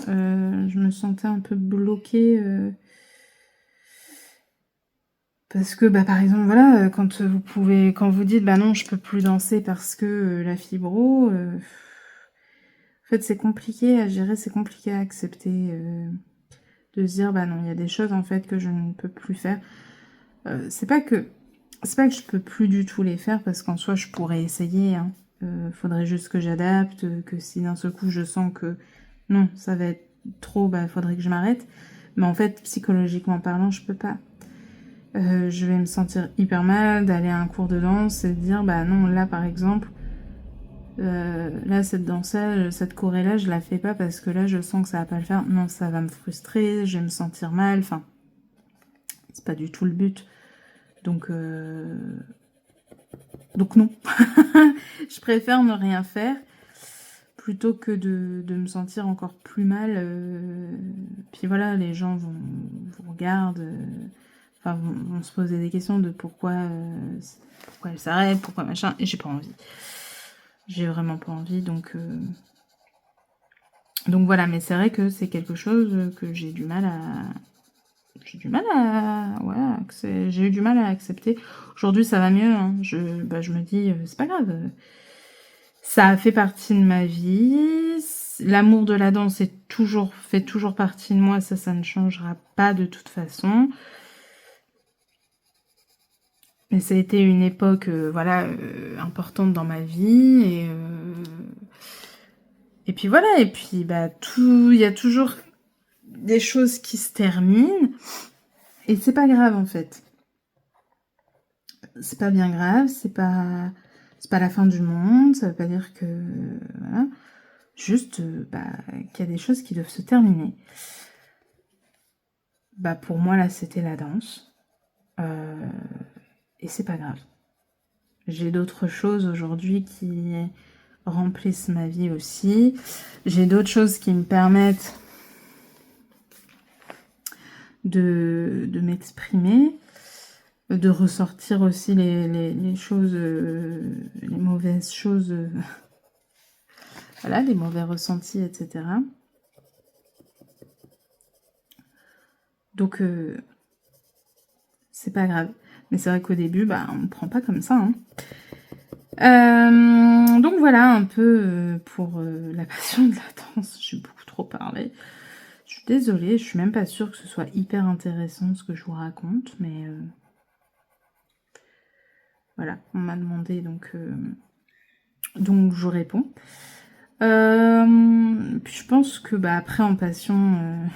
Je me sentais un peu bloquée parce que, bah, par exemple, voilà, quand vous dites, bah non, je peux plus danser parce que la fibro, en fait, c'est compliqué à gérer, c'est compliqué à accepter, de se dire, bah non, il y a des choses, en fait, que je ne peux plus faire. C'est pas que je peux plus du tout les faire, parce qu'en soi, je pourrais essayer, hein. Faudrait juste que j'adapte, que si d'un seul coup, je sens que non, ça va être trop, bah, faudrait que je m'arrête. Mais en fait, psychologiquement parlant, je peux pas. Je vais me sentir hyper mal d'aller à un cours de danse et de dire bah non, là par exemple, là cette danse-là, cette choré-là, je la fais pas parce que là je sens que ça va pas le faire. Non, ça va me frustrer, je vais me sentir mal, enfin, c'est pas du tout le but. Donc non. Je préfère ne rien faire plutôt que de me sentir encore plus mal. Puis voilà, les gens vous regardent. Enfin, vont se poser des questions de pourquoi elle s'arrête, pourquoi machin, et j'ai pas envie. J'ai vraiment pas envie, donc voilà, mais c'est vrai que c'est quelque chose que j'ai eu du mal à accepter. Aujourd'hui, ça va mieux, hein. Je me dis, c'est pas grave. Ça a fait partie de ma vie. L'amour de la danse fait toujours partie de moi, ça ne changera pas de toute façon. Mais ça a été une époque importante dans ma vie et puis voilà, et puis bah il y a toujours des choses qui se terminent et c'est pas grave en fait. C'est pas bien grave, c'est pas la fin du monde, ça veut pas dire que voilà, juste qu'il y a des choses qui doivent se terminer. bah pour moi là c'était la danse. Et c'est pas grave. J'ai d'autres choses aujourd'hui qui remplissent ma vie aussi. J'ai d'autres choses qui me permettent de m'exprimer, de ressortir aussi les choses, les mauvaises choses, voilà, les mauvais ressentis, etc. Donc, c'est pas grave. Mais c'est vrai qu'au début, bah, on ne prend pas comme ça. Hein. Donc voilà un peu pour la passion de la danse. J'ai beaucoup trop parlé. Je suis désolée, je suis même pas sûre que ce soit hyper intéressant ce que je vous raconte, mais voilà, on m'a demandé donc je réponds. Puis je pense que bah après en passion,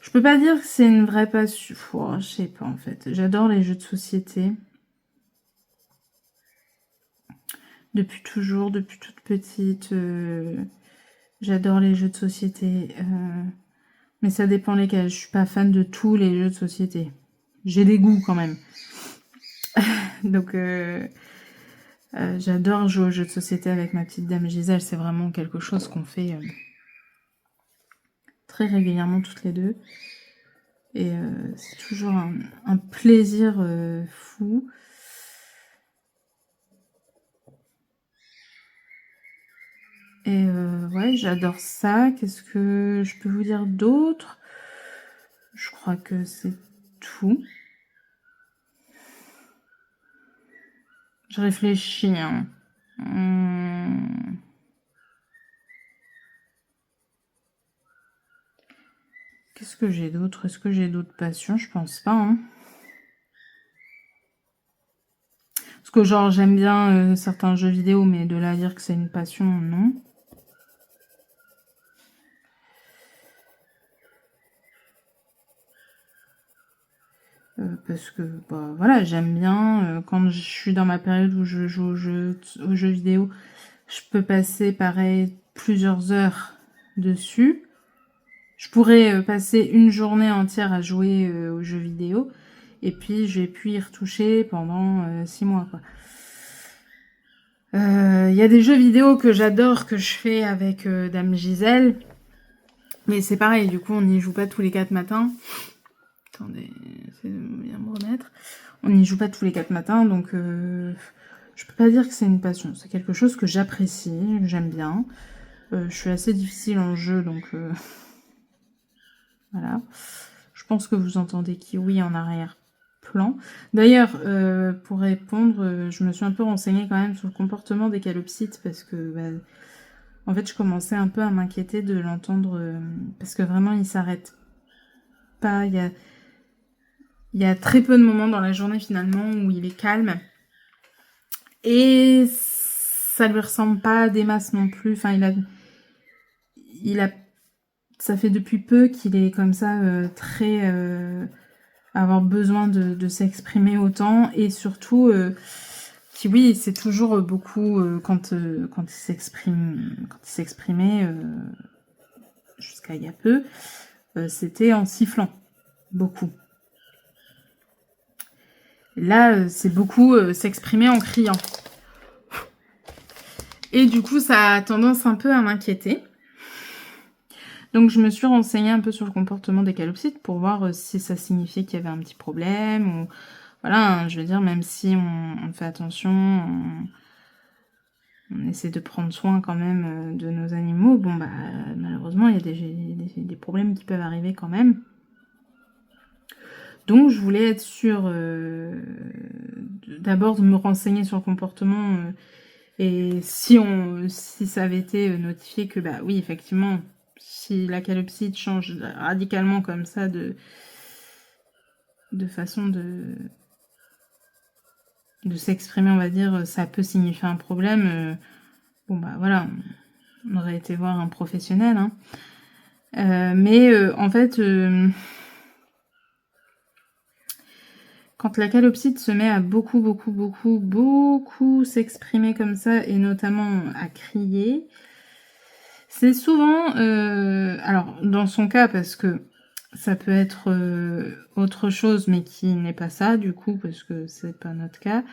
je peux pas dire que c'est une vraie passion. Oh, je sais pas en fait. J'adore les jeux de société. Depuis toujours, depuis toute petite. J'adore les jeux de société. Mais ça dépend lesquels. Je suis pas fan de tous les jeux de société. J'ai des goûts quand même. Donc j'adore jouer aux jeux de société avec ma petite dame Gisèle. C'est vraiment quelque chose qu'on fait très régulièrement toutes les deux. Et c'est toujours un plaisir fou. Et ouais, j'adore ça. Qu'est-ce que je peux vous dire d'autre? Je crois que c'est tout. Je réfléchis. Hein. Qu'est-ce que j'ai d'autre? Est-ce que j'ai d'autres passions? Je pense pas. Hein. Parce que genre j'aime bien certains jeux vidéo, mais de là à dire que c'est une passion, non. Parce que bah, voilà, j'aime bien quand je suis dans ma période où je joue aux jeux vidéo, je peux passer pareil plusieurs heures dessus. Je pourrais passer une journée entière à jouer aux jeux vidéo et puis je vais plus y retoucher pendant 6 mois quoi. Il y a des jeux vidéo que j'adore, que je fais avec Dame Gisèle, mais c'est pareil, du coup on n'y joue pas tous les 4 matins. Attendez, j'essaie de bien me remettre. On n'y joue pas tous les 4 matins, donc je peux pas dire que c'est une passion. C'est quelque chose que j'apprécie, que j'aime bien. Je suis assez difficile en jeu, donc voilà. Je pense que vous entendez Kiwi en arrière-plan. D'ailleurs, pour répondre, je me suis un peu renseignée quand même sur le comportement des calopsites, parce que bah, en fait je commençais un peu à m'inquiéter de l'entendre, parce que vraiment il s'arrête pas. Il y a très peu de moments dans la journée finalement où il est calme. Et ça lui ressemble pas des masses non plus. Enfin, ça fait depuis peu qu'il est comme ça très avoir besoin de s'exprimer autant et surtout oui, c'est toujours beaucoup quand il s'exprimait jusqu'à il y a peu, c'était en sifflant beaucoup. Là, c'est beaucoup s'exprimer en criant. Et du coup, ça a tendance un peu à m'inquiéter. Donc, je me suis renseignée un peu sur le comportement des calopsites pour voir si ça signifiait qu'il y avait un petit problème. Ou voilà, je veux dire, même si on fait attention, on essaie de prendre soin quand même de nos animaux, bon, bah, malheureusement, il y a des problèmes qui peuvent arriver quand même. Donc, je voulais être sûre d'abord de me renseigner sur le comportement et si ça avait été notifié que, bah oui, effectivement, si la calopsite change radicalement comme ça de façon de s'exprimer, on va dire, ça peut signifier un problème. Bon, bah voilà, on aurait été voir un professionnel. Hein. Mais en fait... quand la calopsite se met à beaucoup s'exprimer comme ça, et notamment à crier, C'est souvent, alors dans son cas, parce que ça peut être autre chose, mais qui n'est pas ça, du coup, parce que c'est pas notre cas.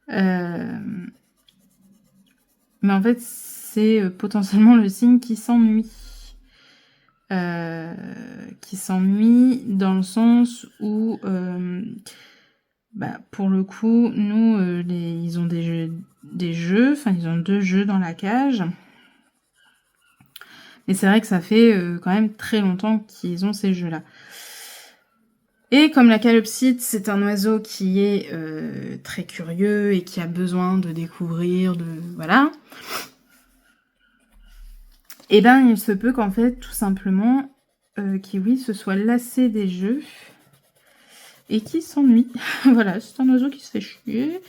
Mais en fait, c'est potentiellement le signe qui s'ennuie. Qui s'ennuie dans le sens où, pour le coup, nous, ils ont des jeux, enfin, ils ont 2 jeux dans la cage. Et c'est vrai que ça fait quand même très longtemps qu'ils ont ces jeux-là. Et comme la calopsite, c'est un oiseau qui est très curieux et qui a besoin de découvrir, voilà. Et ben, il se peut qu'en fait, tout simplement, Kiwi se soit lassé des jeux et qui s'ennuie. Voilà, c'est un oiseau qui se fait chier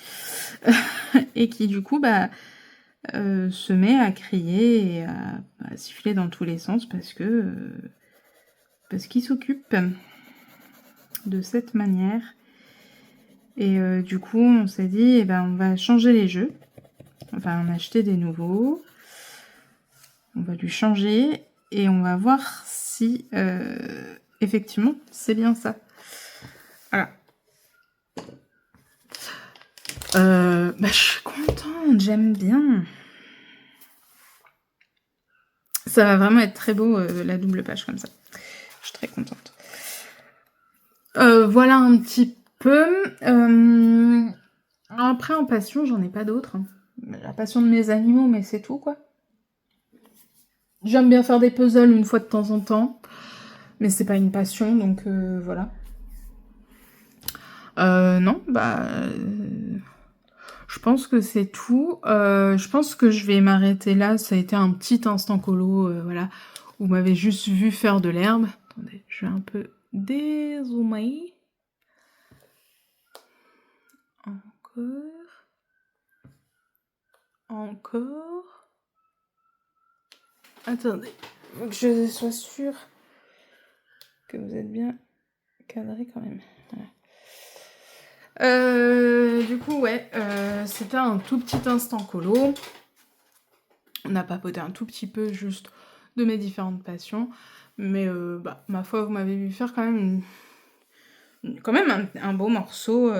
et qui du coup, se met à crier et à siffler dans tous les sens parce qu'il s'occupe de cette manière. Et du coup, on s'est dit, on va changer les jeux. On va en acheter des nouveaux. On va lui changer et on va voir si effectivement c'est bien ça. Voilà. Je suis contente, j'aime bien. Ça va vraiment être très beau, la double page comme ça. Je suis très contente. Voilà un petit peu. Après, en passion, j'en ai pas d'autres. La passion de mes animaux, mais c'est tout, quoi. J'aime bien faire des puzzles une fois de temps en temps. Mais c'est pas une passion, donc voilà. Non, je pense que c'est tout. Je pense que je vais m'arrêter là. Ça a été un petit instant colo, voilà. Vous m'avez juste vu faire de l'herbe. Attendez, je vais un peu dézoomer. Encore. Attendez, faut que je sois sûre que vous êtes bien cadré quand même. Voilà. Du coup, ouais, c'était un tout petit instant colo. On a papoté un tout petit peu juste de mes différentes passions. Mais ma foi, vous m'avez vu faire quand même un beau morceau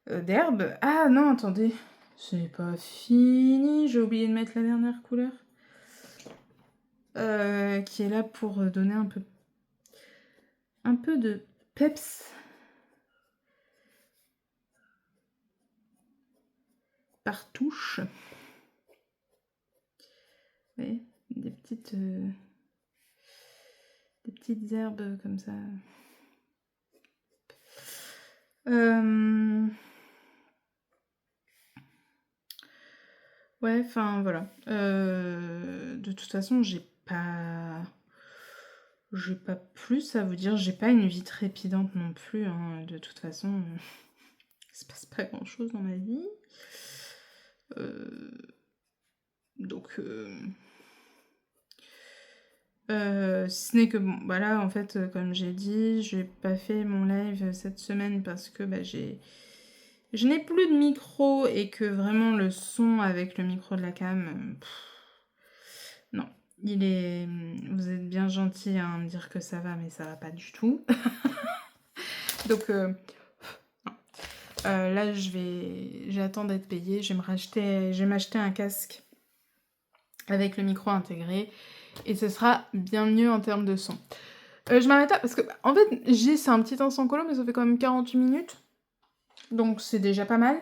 d'herbe. Ah non, attendez, c'est pas fini. J'ai oublié de mettre la dernière couleur. Qui est là pour donner un peu de peps par touche. Vous voyez, des petites herbes comme ça. Ouais, enfin voilà. De toute façon, j'ai pas plus à vous dire. J'ai pas une vie trépidante non plus. Hein. De toute façon, il se passe pas grand chose dans ma vie. Donc, si ce n'est que bon, voilà, en fait, comme j'ai dit, j'ai pas fait mon live cette semaine parce que je n'ai plus de micro et que vraiment le son avec le micro de la cam, non. Vous êtes bien gentil à me dire que ça va, mais ça va pas du tout. Donc, là, j'attends d'être payée. Je vais m'acheter un casque avec le micro intégré et ce sera bien mieux en termes de son. Je m'arrête là parce que, en fait, c'est un petit instant colo, mais ça fait quand même 48 minutes. Donc, c'est déjà pas mal.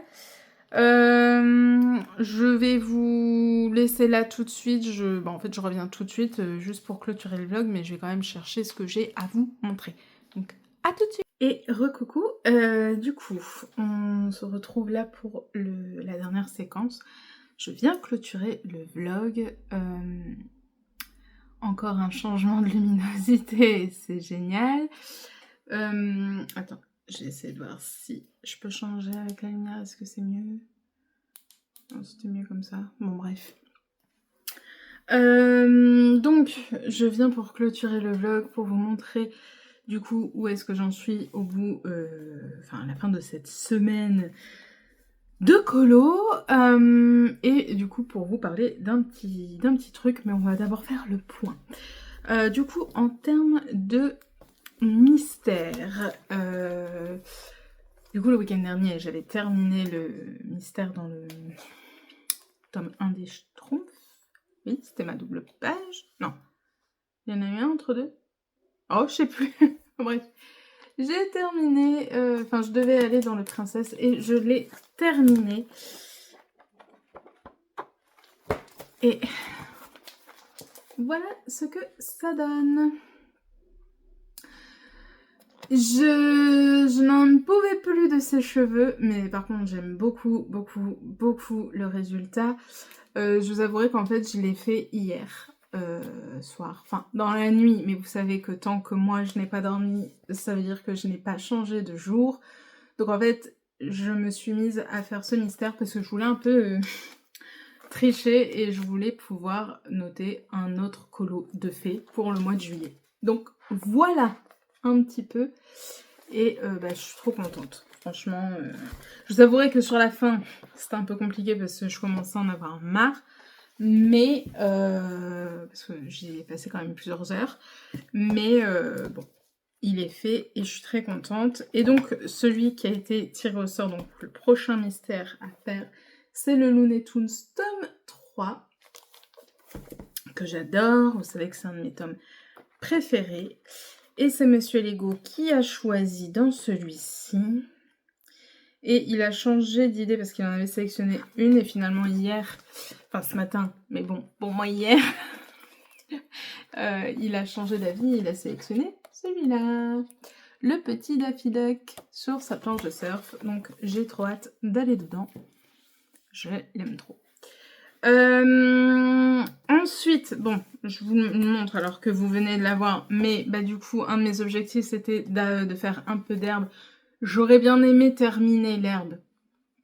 Je vais vous laisser là tout de suite. En fait, je reviens tout de suite juste pour clôturer le vlog, mais je vais quand même chercher ce que j'ai à vous montrer. Donc, à tout de suite. Et recoucou, du coup, on se retrouve là pour la dernière séquence. Je viens clôturer le vlog. Encore un changement de luminosité, c'est génial. Attends, j'ai essayé de voir si je peux changer avec la lumière, est-ce que c'est mieux? Non, c'était mieux comme ça. Bon, bref. Donc, je viens pour clôturer le vlog, pour vous montrer du coup où est-ce que j'en suis au bout, à la fin de cette semaine de colo. Et du coup, pour vous parler d'un petit truc, mais on va d'abord faire le point. Du coup, en termes de mystère, du coup, le week-end dernier, j'avais terminé le mystère dans le tome 1 des Schtroumpfs. Oui, c'était ma double page. Non, il y en a eu un entre deux. Oh, je sais plus. Bref, j'ai terminé. Enfin, je devais aller dans le Princesse et je l'ai terminé. Et voilà ce que ça donne. Je n'en pouvais plus de ses cheveux, mais par contre j'aime beaucoup, beaucoup, beaucoup le résultat. Je vous avouerai qu'en fait je l'ai fait hier soir, enfin dans la nuit, mais vous savez que tant que moi je n'ai pas dormi, ça veut dire que je n'ai pas changé de jour. Donc en fait je me suis mise à faire ce mystère parce que je voulais un peu tricher et je voulais pouvoir noter un autre colo de fées pour le mois de juillet. Donc voilà un petit peu et je suis trop contente. Franchement, je vous avouerai que sur la fin, c'était un peu compliqué parce que je commençais à en avoir marre. Mais, parce que j'y ai passé quand même plusieurs heures. Mais bon, il est fait et je suis très contente. Et donc, celui qui a été tiré au sort, donc le prochain mystère à faire, c'est le Looney Tunes tome 3, que j'adore. Vous savez que c'est un de mes tomes préférés. Et c'est Monsieur Lego qui a choisi dans celui-ci. Et il a changé d'idée parce qu'il en avait sélectionné une et finalement hier, enfin ce matin, mais bon, pour moi hier, il a changé d'avis, il a sélectionné celui-là. Le petit Daffy Duck sur sa planche de surf. Donc j'ai trop hâte d'aller dedans. Je l'aime trop. Ensuite, bon, je vous le montre alors que vous venez de la voir, mais du coup, un de mes objectifs c'était de faire un peu d'herbe. J'aurais bien aimé terminer l'herbe,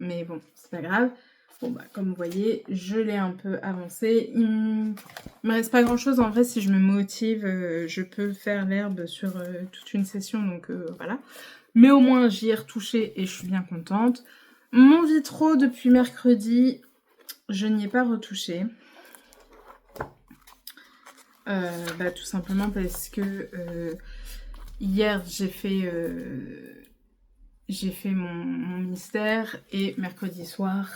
mais bon, c'est pas grave. Bon comme vous voyez, je l'ai un peu avancé. Il me reste pas grand chose en vrai, si je me motive, je peux faire l'herbe sur toute une session, donc voilà. Mais au moins j'y ai retouché et je suis bien contente. Mon vitraux depuis mercredi, je n'y ai pas retouché. Tout simplement parce que hier j'ai fait mon mystère et mercredi soir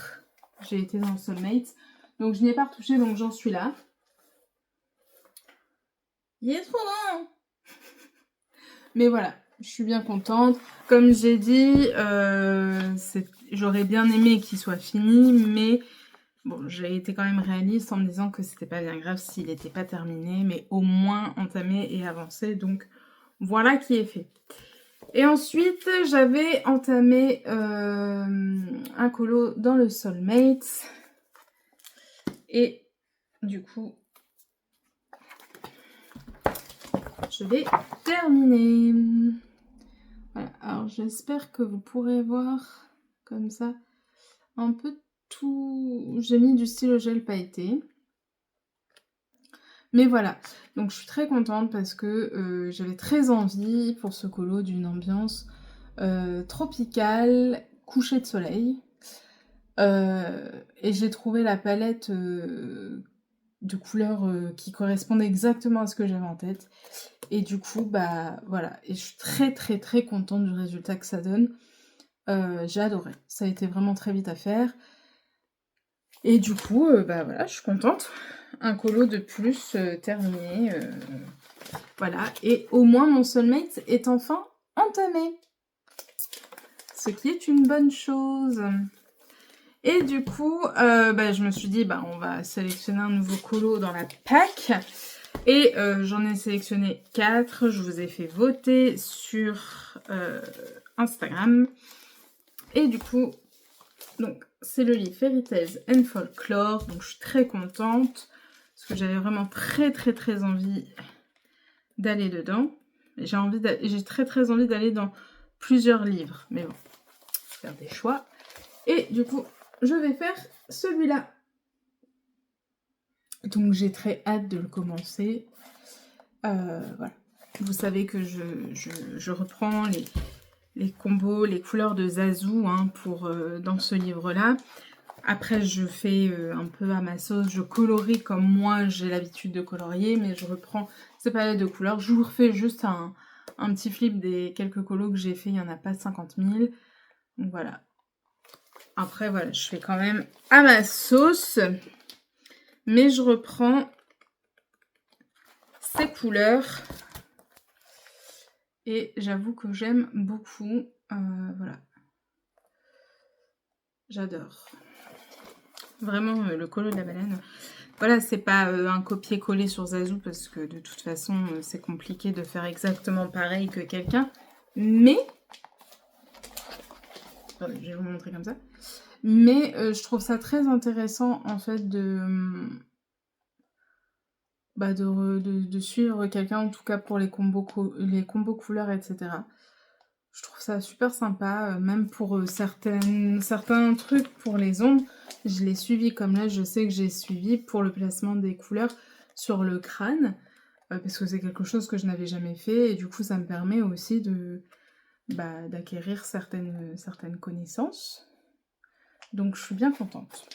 j'ai été dans Soulmate. Donc je n'y ai pas retouché, donc j'en suis là. Il est trop grand. Mais voilà, je suis bien contente. Comme j'ai dit, j'aurais bien aimé qu'il soit fini, mais bon, j'ai été quand même réaliste en me disant que c'était pas bien grave s'il n'était pas terminé, mais au moins entamé et avancé. Donc voilà qui est fait. Et ensuite, j'avais entamé un colo dans le Soulmate. Et du coup, je l'ai terminé. Voilà, alors j'espère que vous pourrez voir comme ça un peu tout. J'ai mis du stylo gel pailleté. Mais voilà, donc je suis très contente parce que j'avais très envie pour ce colo d'une ambiance tropicale, coucher de soleil. Et j'ai trouvé la palette de couleurs qui correspondait exactement à ce que j'avais en tête. Et du coup, voilà. Et je suis très très très contente du résultat que ça donne. J'ai adoré. Ça a été vraiment très vite à faire. Et du coup, voilà, je suis contente. Un colo de plus terminé. Voilà. Et au moins, mon Soulmate est enfin entamé. Ce qui est une bonne chose. Et du coup, je me suis dit, on va sélectionner un nouveau colo dans la pack. Et j'en ai sélectionné 4. Je vous ai fait voter sur Instagram. Et du coup, donc c'est le livre Fairy Tales and Folklore. Donc je suis très contente. Parce que j'avais vraiment très très très envie d'aller dedans. J'ai très très envie d'aller dans plusieurs livres. Mais bon, faire des choix. Et du coup, je vais faire celui-là. Donc j'ai très hâte de le commencer. Voilà. Vous savez que je reprends les combos, les couleurs de Zazu hein, dans ce livre-là. Après, je fais un peu à ma sauce, je colorie comme moi j'ai l'habitude de colorier, mais je reprends ces palettes de couleurs. Je vous refais juste un petit flip des quelques colos que j'ai fait, il n'y en a pas 50 000. Donc voilà. Après, voilà, je fais quand même à ma sauce, mais je reprends ces couleurs. Et j'avoue que j'aime beaucoup. Voilà. J'adore. Vraiment, le colo de la baleine. Voilà, c'est pas un copier-coller sur Zazu parce que de toute façon, c'est compliqué de faire exactement pareil que quelqu'un. Mais... Attendez, je vais vous montrer comme ça. Mais je trouve ça très intéressant, en fait, de suivre quelqu'un, en tout cas pour les combos couleurs, etc. Je trouve ça super sympa, même pour certains trucs pour les ombres. Je l'ai suivi comme là, je sais que j'ai suivi pour le placement des couleurs sur le crâne, parce que c'est quelque chose que je n'avais jamais fait, et du coup ça me permet aussi d'acquérir certaines connaissances. Donc je suis bien contente.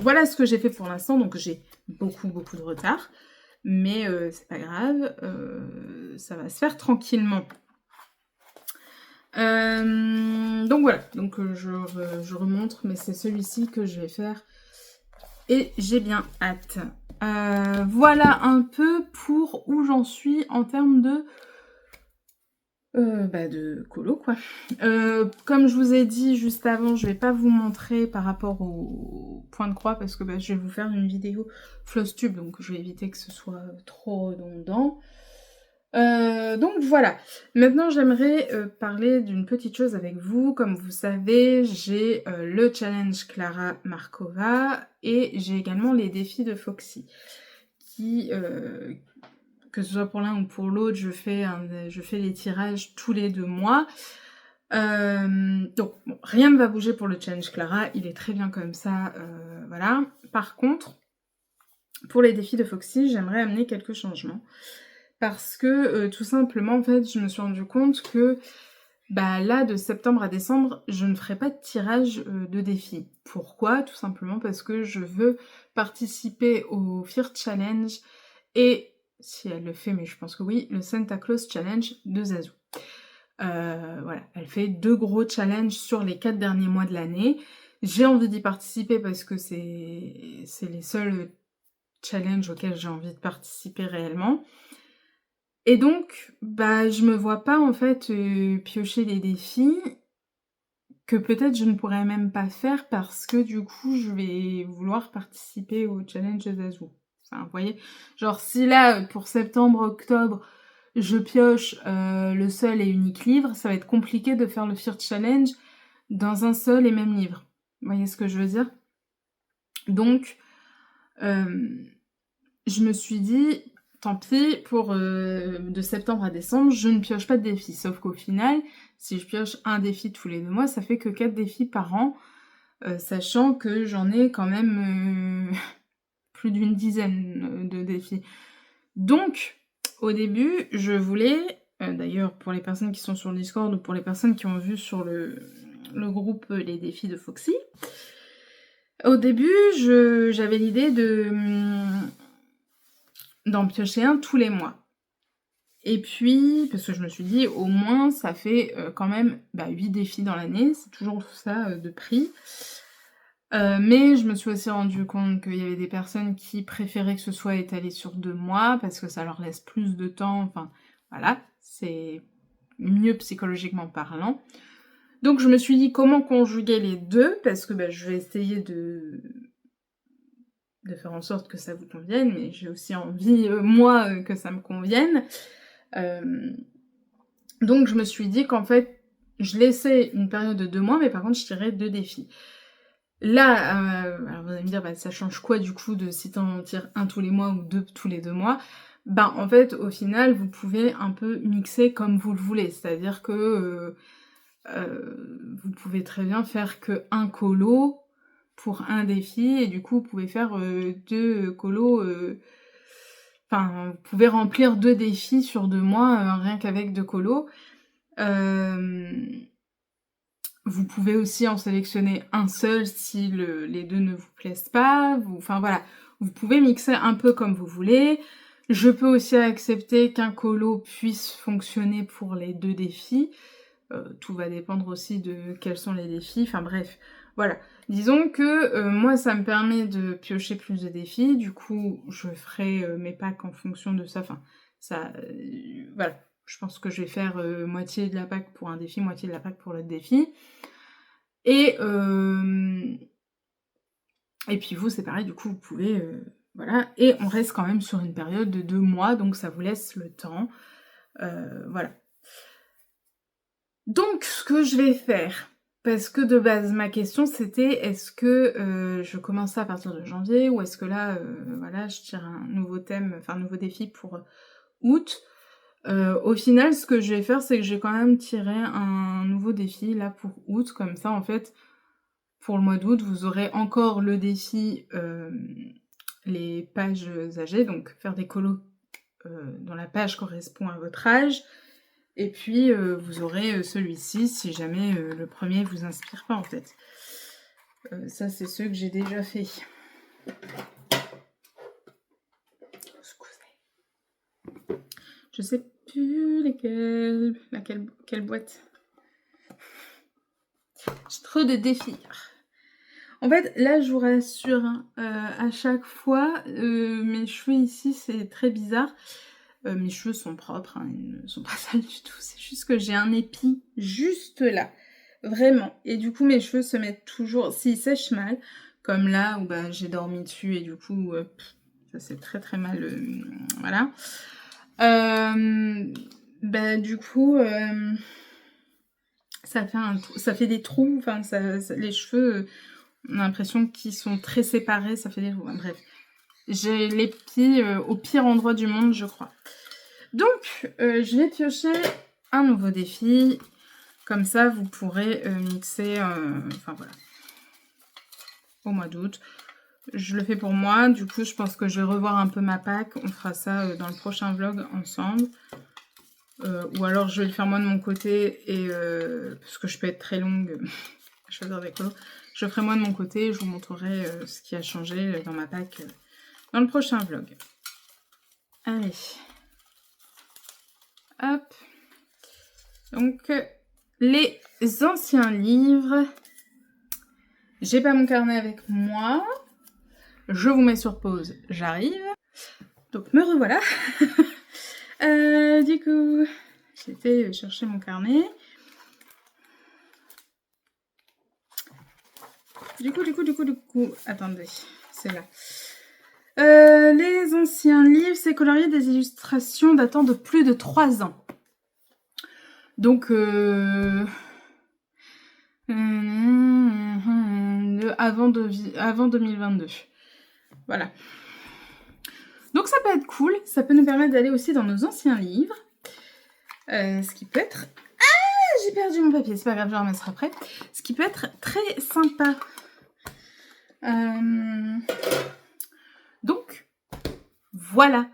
Voilà ce que j'ai fait pour l'instant, donc j'ai beaucoup de retard, mais c'est pas grave, ça va se faire tranquillement. Donc voilà, donc je remontre, mais c'est celui-ci que je vais faire et j'ai bien hâte. Voilà un peu pour où j'en suis en termes de colo quoi. Comme je vous ai dit juste avant, je vais pas vous montrer par rapport au point de croix parce que je vais vous faire une vidéo Flosstube, donc je vais éviter que ce soit trop redondant. Donc voilà, maintenant j'aimerais parler d'une petite chose avec vous. Comme vous savez, j'ai le challenge Klara Markova et j'ai également les défis de Foxy qui, que ce soit pour l'un ou pour l'autre, je fais les tirages tous les 2 mois. Donc bon, rien ne va bouger pour le challenge Klara, il est très bien comme ça, voilà. Par contre, pour les défis de Foxy, j'aimerais amener quelques changements. Parce que tout simplement, en fait, je me suis rendu compte que là, de septembre à décembre, je ne ferai pas de tirage de défis. Pourquoi? Tout simplement parce que je veux participer au Fear Challenge et, si elle le fait, mais je pense que oui, le Santa Claus Challenge de Zazu. Voilà, elle fait 2 gros challenges sur les 4 derniers mois de l'année. J'ai envie d'y participer parce que c'est les seuls challenges auxquels j'ai envie de participer réellement. Et donc, je me vois pas en fait piocher des défis que peut-être je ne pourrais même pas faire parce que du coup je vais vouloir participer au challenge Zazu. Enfin, vous voyez, genre si là pour septembre, octobre, je pioche le seul et unique livre, ça va être compliqué de faire le Fear Challenge dans un seul et même livre. Vous voyez ce que je veux dire? Donc, je me suis dit, tant pis, pour de septembre à décembre, je ne pioche pas de défis. Sauf qu'au final, si je pioche un défi tous les 2 mois, ça fait que 4 défis par an, sachant que j'en ai quand même plus d'une dizaine de défis. Donc, au début, je voulais, d'ailleurs pour les personnes qui sont sur le Discord ou pour les personnes qui ont vu sur le groupe les défis de Foxy, au début, j'avais l'idée d'en piocher un tous les mois. Et puis, parce que je me suis dit, au moins, ça fait quand même 8 défis dans l'année, c'est toujours ça de prix. Mais je me suis aussi rendu compte qu'il y avait des personnes qui préféraient que ce soit étalé sur 2 mois, parce que ça leur laisse plus de temps, enfin, voilà, c'est mieux psychologiquement parlant. Donc je me suis dit, comment conjuguer les deux, parce que je vais essayer de faire en sorte que ça vous convienne, mais j'ai aussi envie, moi, que ça me convienne. Donc je me suis dit qu'en fait, je laissais une période de 2 mois, mais par contre, je tirais 2 défis. Là, alors vous allez me dire, ça change quoi du coup de si t'en tires un tous les mois ou 2 tous les 2 mois? En fait, au final, vous pouvez un peu mixer comme vous le voulez. C'est-à-dire que vous pouvez très bien faire que un colo pour un défi, et du coup, vous pouvez faire 2 colos... Enfin, vous pouvez remplir 2 défis sur 2 mois, rien qu'avec 2 colos. Vous pouvez aussi en sélectionner un seul si les deux ne vous plaisent pas. Enfin voilà, vous pouvez mixer un peu comme vous voulez. Je peux aussi accepter qu'un colo puisse fonctionner pour les 2 défis. Tout va dépendre aussi de quels sont les défis. Enfin bref, voilà. Disons que moi, ça me permet de piocher plus de défis. Du coup, je ferai mes packs en fonction de ça. Enfin, ça... voilà. Je pense que je vais faire moitié de la pack pour un défi, moitié de la pack pour l'autre défi. Et puis vous, c'est pareil, du coup, vous pouvez... voilà. Et on reste quand même sur une période de 2 mois, donc ça vous laisse le temps. Voilà. Donc, ce que je vais faire, parce que de base, ma question, c'était est-ce que je commence à partir de janvier, ou est-ce que là, voilà, je tire un nouveau thème, enfin un nouveau défi pour août. Au final, ce que je vais faire, c'est que je vais quand même tirer un nouveau défi, là, pour août, comme ça, en fait, pour le mois d'août, vous aurez encore le défi les pages âgées, donc faire des colos dont la page correspond à votre âge. Et puis, vous aurez celui-ci si jamais le premier vous inspire pas, en fait. Ça, c'est ceux que j'ai déjà fait. Excusez. Je sais plus lesquels... quelle boîte. J'ai trop de défis. En fait, là, je vous rassure, hein, à chaque fois, mes cheveux ici, c'est très bizarre. Mes cheveux sont propres, hein, ils ne sont pas sales du tout. C'est juste que j'ai un épi juste là. Vraiment. Et du coup, mes cheveux se mettent toujours... S'ils sèchent mal, comme là, où bah, j'ai dormi dessus et du coup, ça c'est très très mal... voilà. Bah, du coup... ça fait des trous, enfin, les cheveux... on a l'impression qu'ils sont très séparés, ça fait des trous. Bref. J'ai les pieds au pire endroit du monde, je crois. Donc, je vais piocher un nouveau défi. Comme ça, vous pourrez mixer, enfin voilà, au mois d'août. Je le fais pour moi. Du coup, je pense que je vais revoir un peu ma pack. On fera ça dans le prochain vlog ensemble. Ou alors, je vais le faire moi de mon côté. Et parce que je peux être très longue à choisir des colos. Je le ferai moi de mon côté. Et je vous montrerai ce qui a changé dans ma pack dans le prochain vlog. Allez. Hop. Donc, les anciens livres. J'ai pas mon carnet avec moi. Je vous mets sur pause, j'arrive. Donc, me revoilà. Du coup, j'étais chercher mon carnet. Du coup, attendez, c'est là. Les anciens livres, c'est colorier des illustrations datant de plus de 3 ans. Donc, avant 2022. Voilà. Donc ça peut être cool, ça peut nous permettre d'aller aussi dans nos anciens livres. Ce qui peut être... Ah, j'ai perdu mon papier, c'est pas grave, je le remettrai après. Ce qui peut être très sympa. Donc, voilà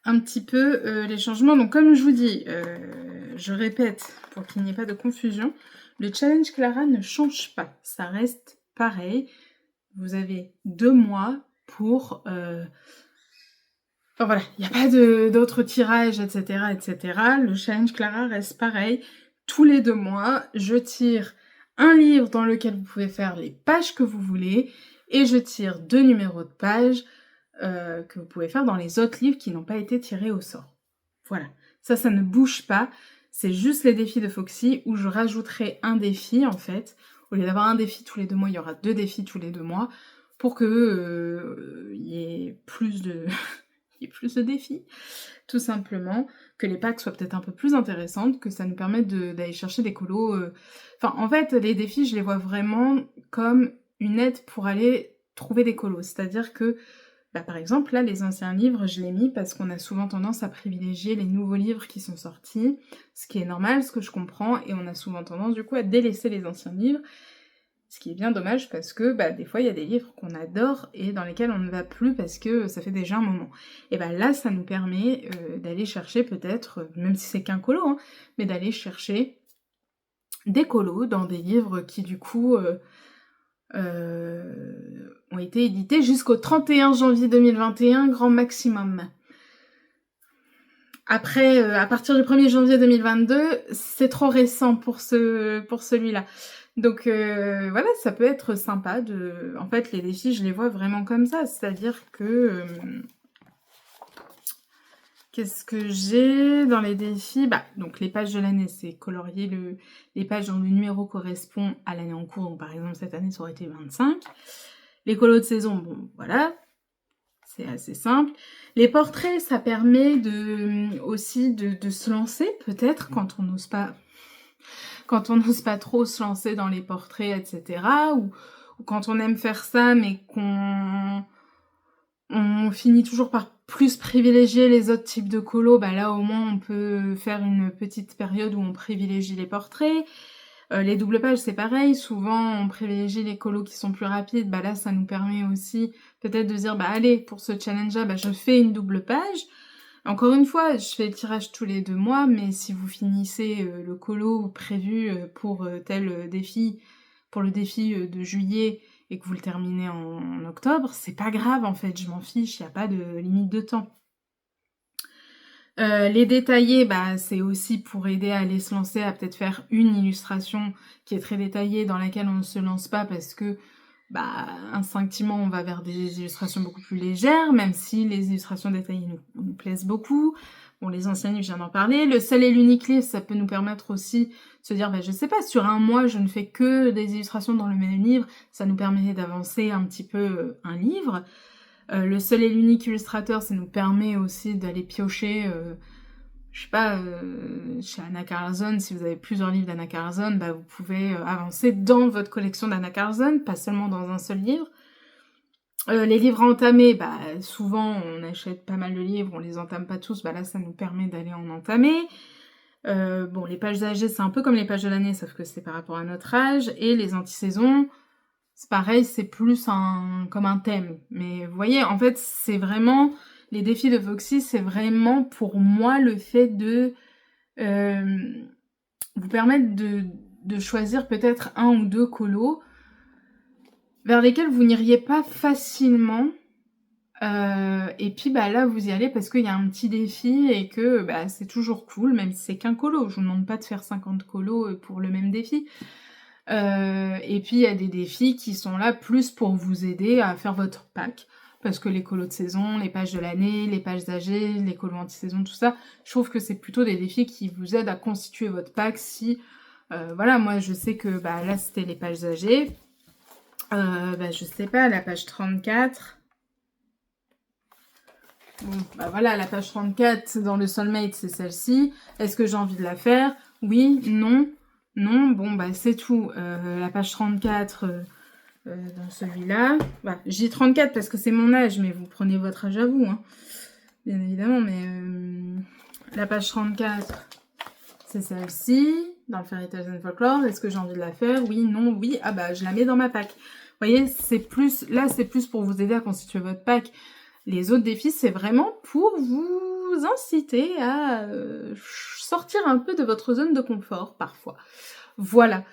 un petit peu les changements. Donc comme je vous dis, je répète pour qu'il n'y ait pas de confusion, le challenge Clara ne change pas, ça reste pareil. Vous avez 2 mois pour... Enfin voilà, il n'y a pas d'autres tirages, etc., etc. Le challenge Clara reste pareil. Tous les 2 mois, je tire un livre dans lequel vous pouvez faire les pages que vous voulez et je tire 2 numéros de pages que vous pouvez faire dans les autres livres qui n'ont pas été tirés au sort. Voilà, ça ne bouge pas. C'est juste les défis de Foxy où je rajouterai un défi en fait. Au lieu d'avoir un défi tous les 2 mois, il y aura 2 défis tous les 2 mois pour que y ait plus de... plus de défis, tout simplement, que les packs soient peut-être un peu plus intéressantes, que ça nous permette d'aller chercher des colos. Enfin, en fait, les défis, je les vois vraiment comme une aide pour aller trouver des colos. C'est-à-dire que, bah, par exemple, là, les anciens livres, je l'ai mis parce qu'on a souvent tendance à privilégier les nouveaux livres qui sont sortis, ce qui est normal, ce que je comprends, et on a souvent tendance, du coup, à délaisser les anciens livres. Ce qui est bien dommage parce que des fois il y a des livres qu'on adore et dans lesquels on ne va plus parce que ça fait déjà un moment. Et là ça nous permet d'aller chercher peut-être, même si c'est qu'un colo, hein, mais d'aller chercher des colos dans des livres qui du coup ont été édités jusqu'au 31 janvier 2021, grand maximum. Après, à partir du 1er janvier 2022, c'est trop récent pour celui-là. Donc voilà, ça peut être sympa de... En fait, les défis, je les vois vraiment comme ça. C'est-à-dire que... Qu'est-ce que j'ai dans les défis? Donc les pages de l'année, c'est colorier les pages dont le numéro correspond à l'année en cours. Donc par exemple, cette année, ça aurait été 25. Les colos de saison, bon, voilà. C'est assez simple. Les portraits, ça permet aussi de se lancer, peut-être, quand on n'ose pas trop se lancer dans les portraits, etc. Ou quand on aime faire ça, mais qu'on finit toujours par plus privilégier les autres types de colos, là au moins on peut faire une petite période où on privilégie les portraits. Les doubles pages, c'est pareil. Souvent, on privilégie les colos qui sont plus rapides. Là, ça nous permet aussi peut-être de dire, allez, pour ce challenge-là, je fais une double page. Encore une fois, je fais le tirage tous les 2 mois, mais si vous finissez le colo prévu pour tel défi, pour le défi de juillet, et que vous le terminez en octobre, c'est pas grave, en fait. Je m'en fiche, il n'y a pas de limite de temps. Les détaillés, c'est aussi pour aider à aller se lancer, à peut-être faire une illustration qui est très détaillée, dans laquelle on ne se lance pas parce que, instinctivement, on va vers des illustrations beaucoup plus légères, même si les illustrations détaillées nous plaisent beaucoup. Bon, les anciens livres, je viens d'en parler. Le seul et l'unique livre, ça peut nous permettre aussi de se dire, je sais pas, sur un mois, je ne fais que des illustrations dans le même livre, ça nous permet d'avancer un petit peu un livre. Le seul et l'unique illustrateur, ça nous permet aussi d'aller piocher, je sais pas, chez Anna Carlson, si vous avez plusieurs livres d'Anna Carlson, vous pouvez avancer dans votre collection d'Anna Carlson, pas seulement dans un seul livre. Les livres à entamer, souvent on achète pas mal de livres, on les entame pas tous, là ça nous permet d'aller en entamer. Bon, les pages âgées, c'est un peu comme les pages de l'année, sauf que c'est par rapport à notre âge, et les anti-saisons, c'est pareil, c'est plus comme un thème. Mais vous voyez, en fait, c'est vraiment... Les défis de Foxy, c'est vraiment pour moi le fait de vous permettre de choisir peut-être 1 ou 2 colos vers lesquels vous n'iriez pas facilement. Et puis là, vous y allez parce qu'il y a un petit défi et que c'est toujours cool, même si c'est qu'un colo. Je vous demande pas de faire 50 colos pour le même défi. Et puis il y a des défis qui sont là plus pour vous aider à faire votre pack, parce que les colos de saison, les pages de l'année, les pages âgées, les colos anti-saison, tout ça, je trouve que c'est plutôt des défis qui vous aident à constituer votre pack. Si, voilà, moi je sais que là c'était les pages âgées, je sais pas, la page 34... Bon, voilà, la page 34 dans le Soulmate, c'est celle-ci. Est-ce que j'ai envie de la faire? Oui, non. Non, bon, c'est tout. La page 34 dans celui-là. J'ai 34 parce que c'est mon âge, mais vous prenez votre âge à vous, hein. Bien évidemment, mais la page 34, c'est celle-ci, dans le Fairy Tales and Folklore. Est-ce que j'ai envie de la faire? Oui, non, oui. Je la mets dans ma pack. Vous voyez, c'est plus pour vous aider à constituer votre pack. Les autres défis, c'est vraiment pour vous inciter à sortir un peu de votre zone de confort, parfois. Voilà.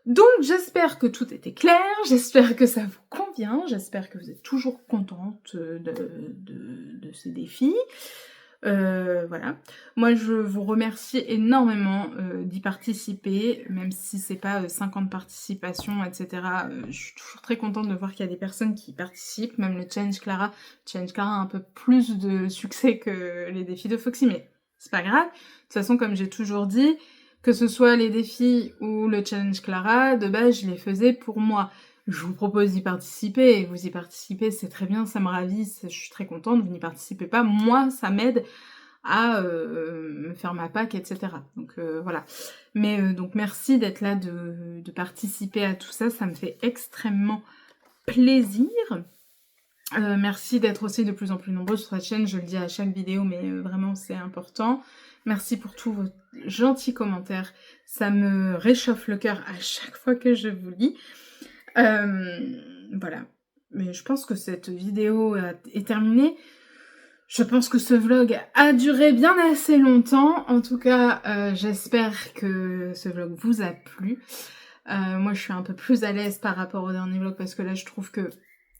Donc, j'espère que tout était clair, j'espère que ça vous convient, j'espère que vous êtes toujours contente de ces défis. Voilà. Moi, je vous remercie énormément d'y participer, même si c'est pas 50 participations, etc. Je suis toujours très contente de voir qu'il y a des personnes qui participent, même le Challenge Clara. Challenge Clara a un peu plus de succès que les défis de Foxy, mais c'est pas grave. De toute façon, comme j'ai toujours dit, que ce soit les défis ou le Challenge Clara, de base, je les faisais pour moi. Je vous propose d'y participer, et vous y participez, c'est très bien, ça me ravit, je suis très contente, vous n'y participez pas, moi, ça m'aide à me faire ma pack, etc. Donc voilà. Mais donc merci d'être là, de participer à tout ça, ça me fait extrêmement plaisir. Merci d'être aussi de plus en plus nombreux sur la chaîne, je le dis à chaque vidéo, mais vraiment c'est important. Merci pour tous vos gentils commentaires, ça me réchauffe le cœur à chaque fois que je vous lis. Voilà. Mais je pense que cette vidéo est terminée. Je pense que ce vlog a duré bien assez longtemps. En tout cas, j'espère que ce vlog vous a plu. Moi, je suis un peu plus à l'aise par rapport au dernier vlog parce que là, je trouve que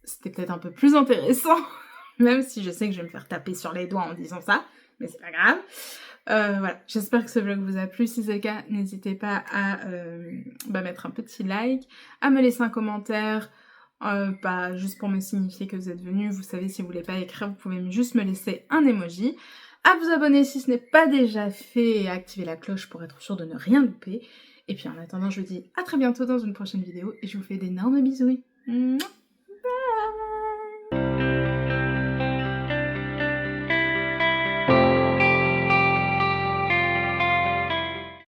c'était peut-être un peu plus intéressant. Même si je sais que je vais me faire taper sur les doigts en disant ça. Mais c'est pas grave. Voilà, j'espère que ce vlog vous a plu. Si c'est le cas, n'hésitez pas à mettre un petit like, à me laisser un commentaire, juste pour me signifier que vous êtes venu. Vous savez, si vous voulez pas écrire, vous pouvez juste me laisser un emoji. À vous abonner si ce n'est pas déjà fait et à activer la cloche pour être sûr de ne rien louper. Et puis en attendant, je vous dis à très bientôt dans une prochaine vidéo et je vous fais d'énormes bisous. Mouah.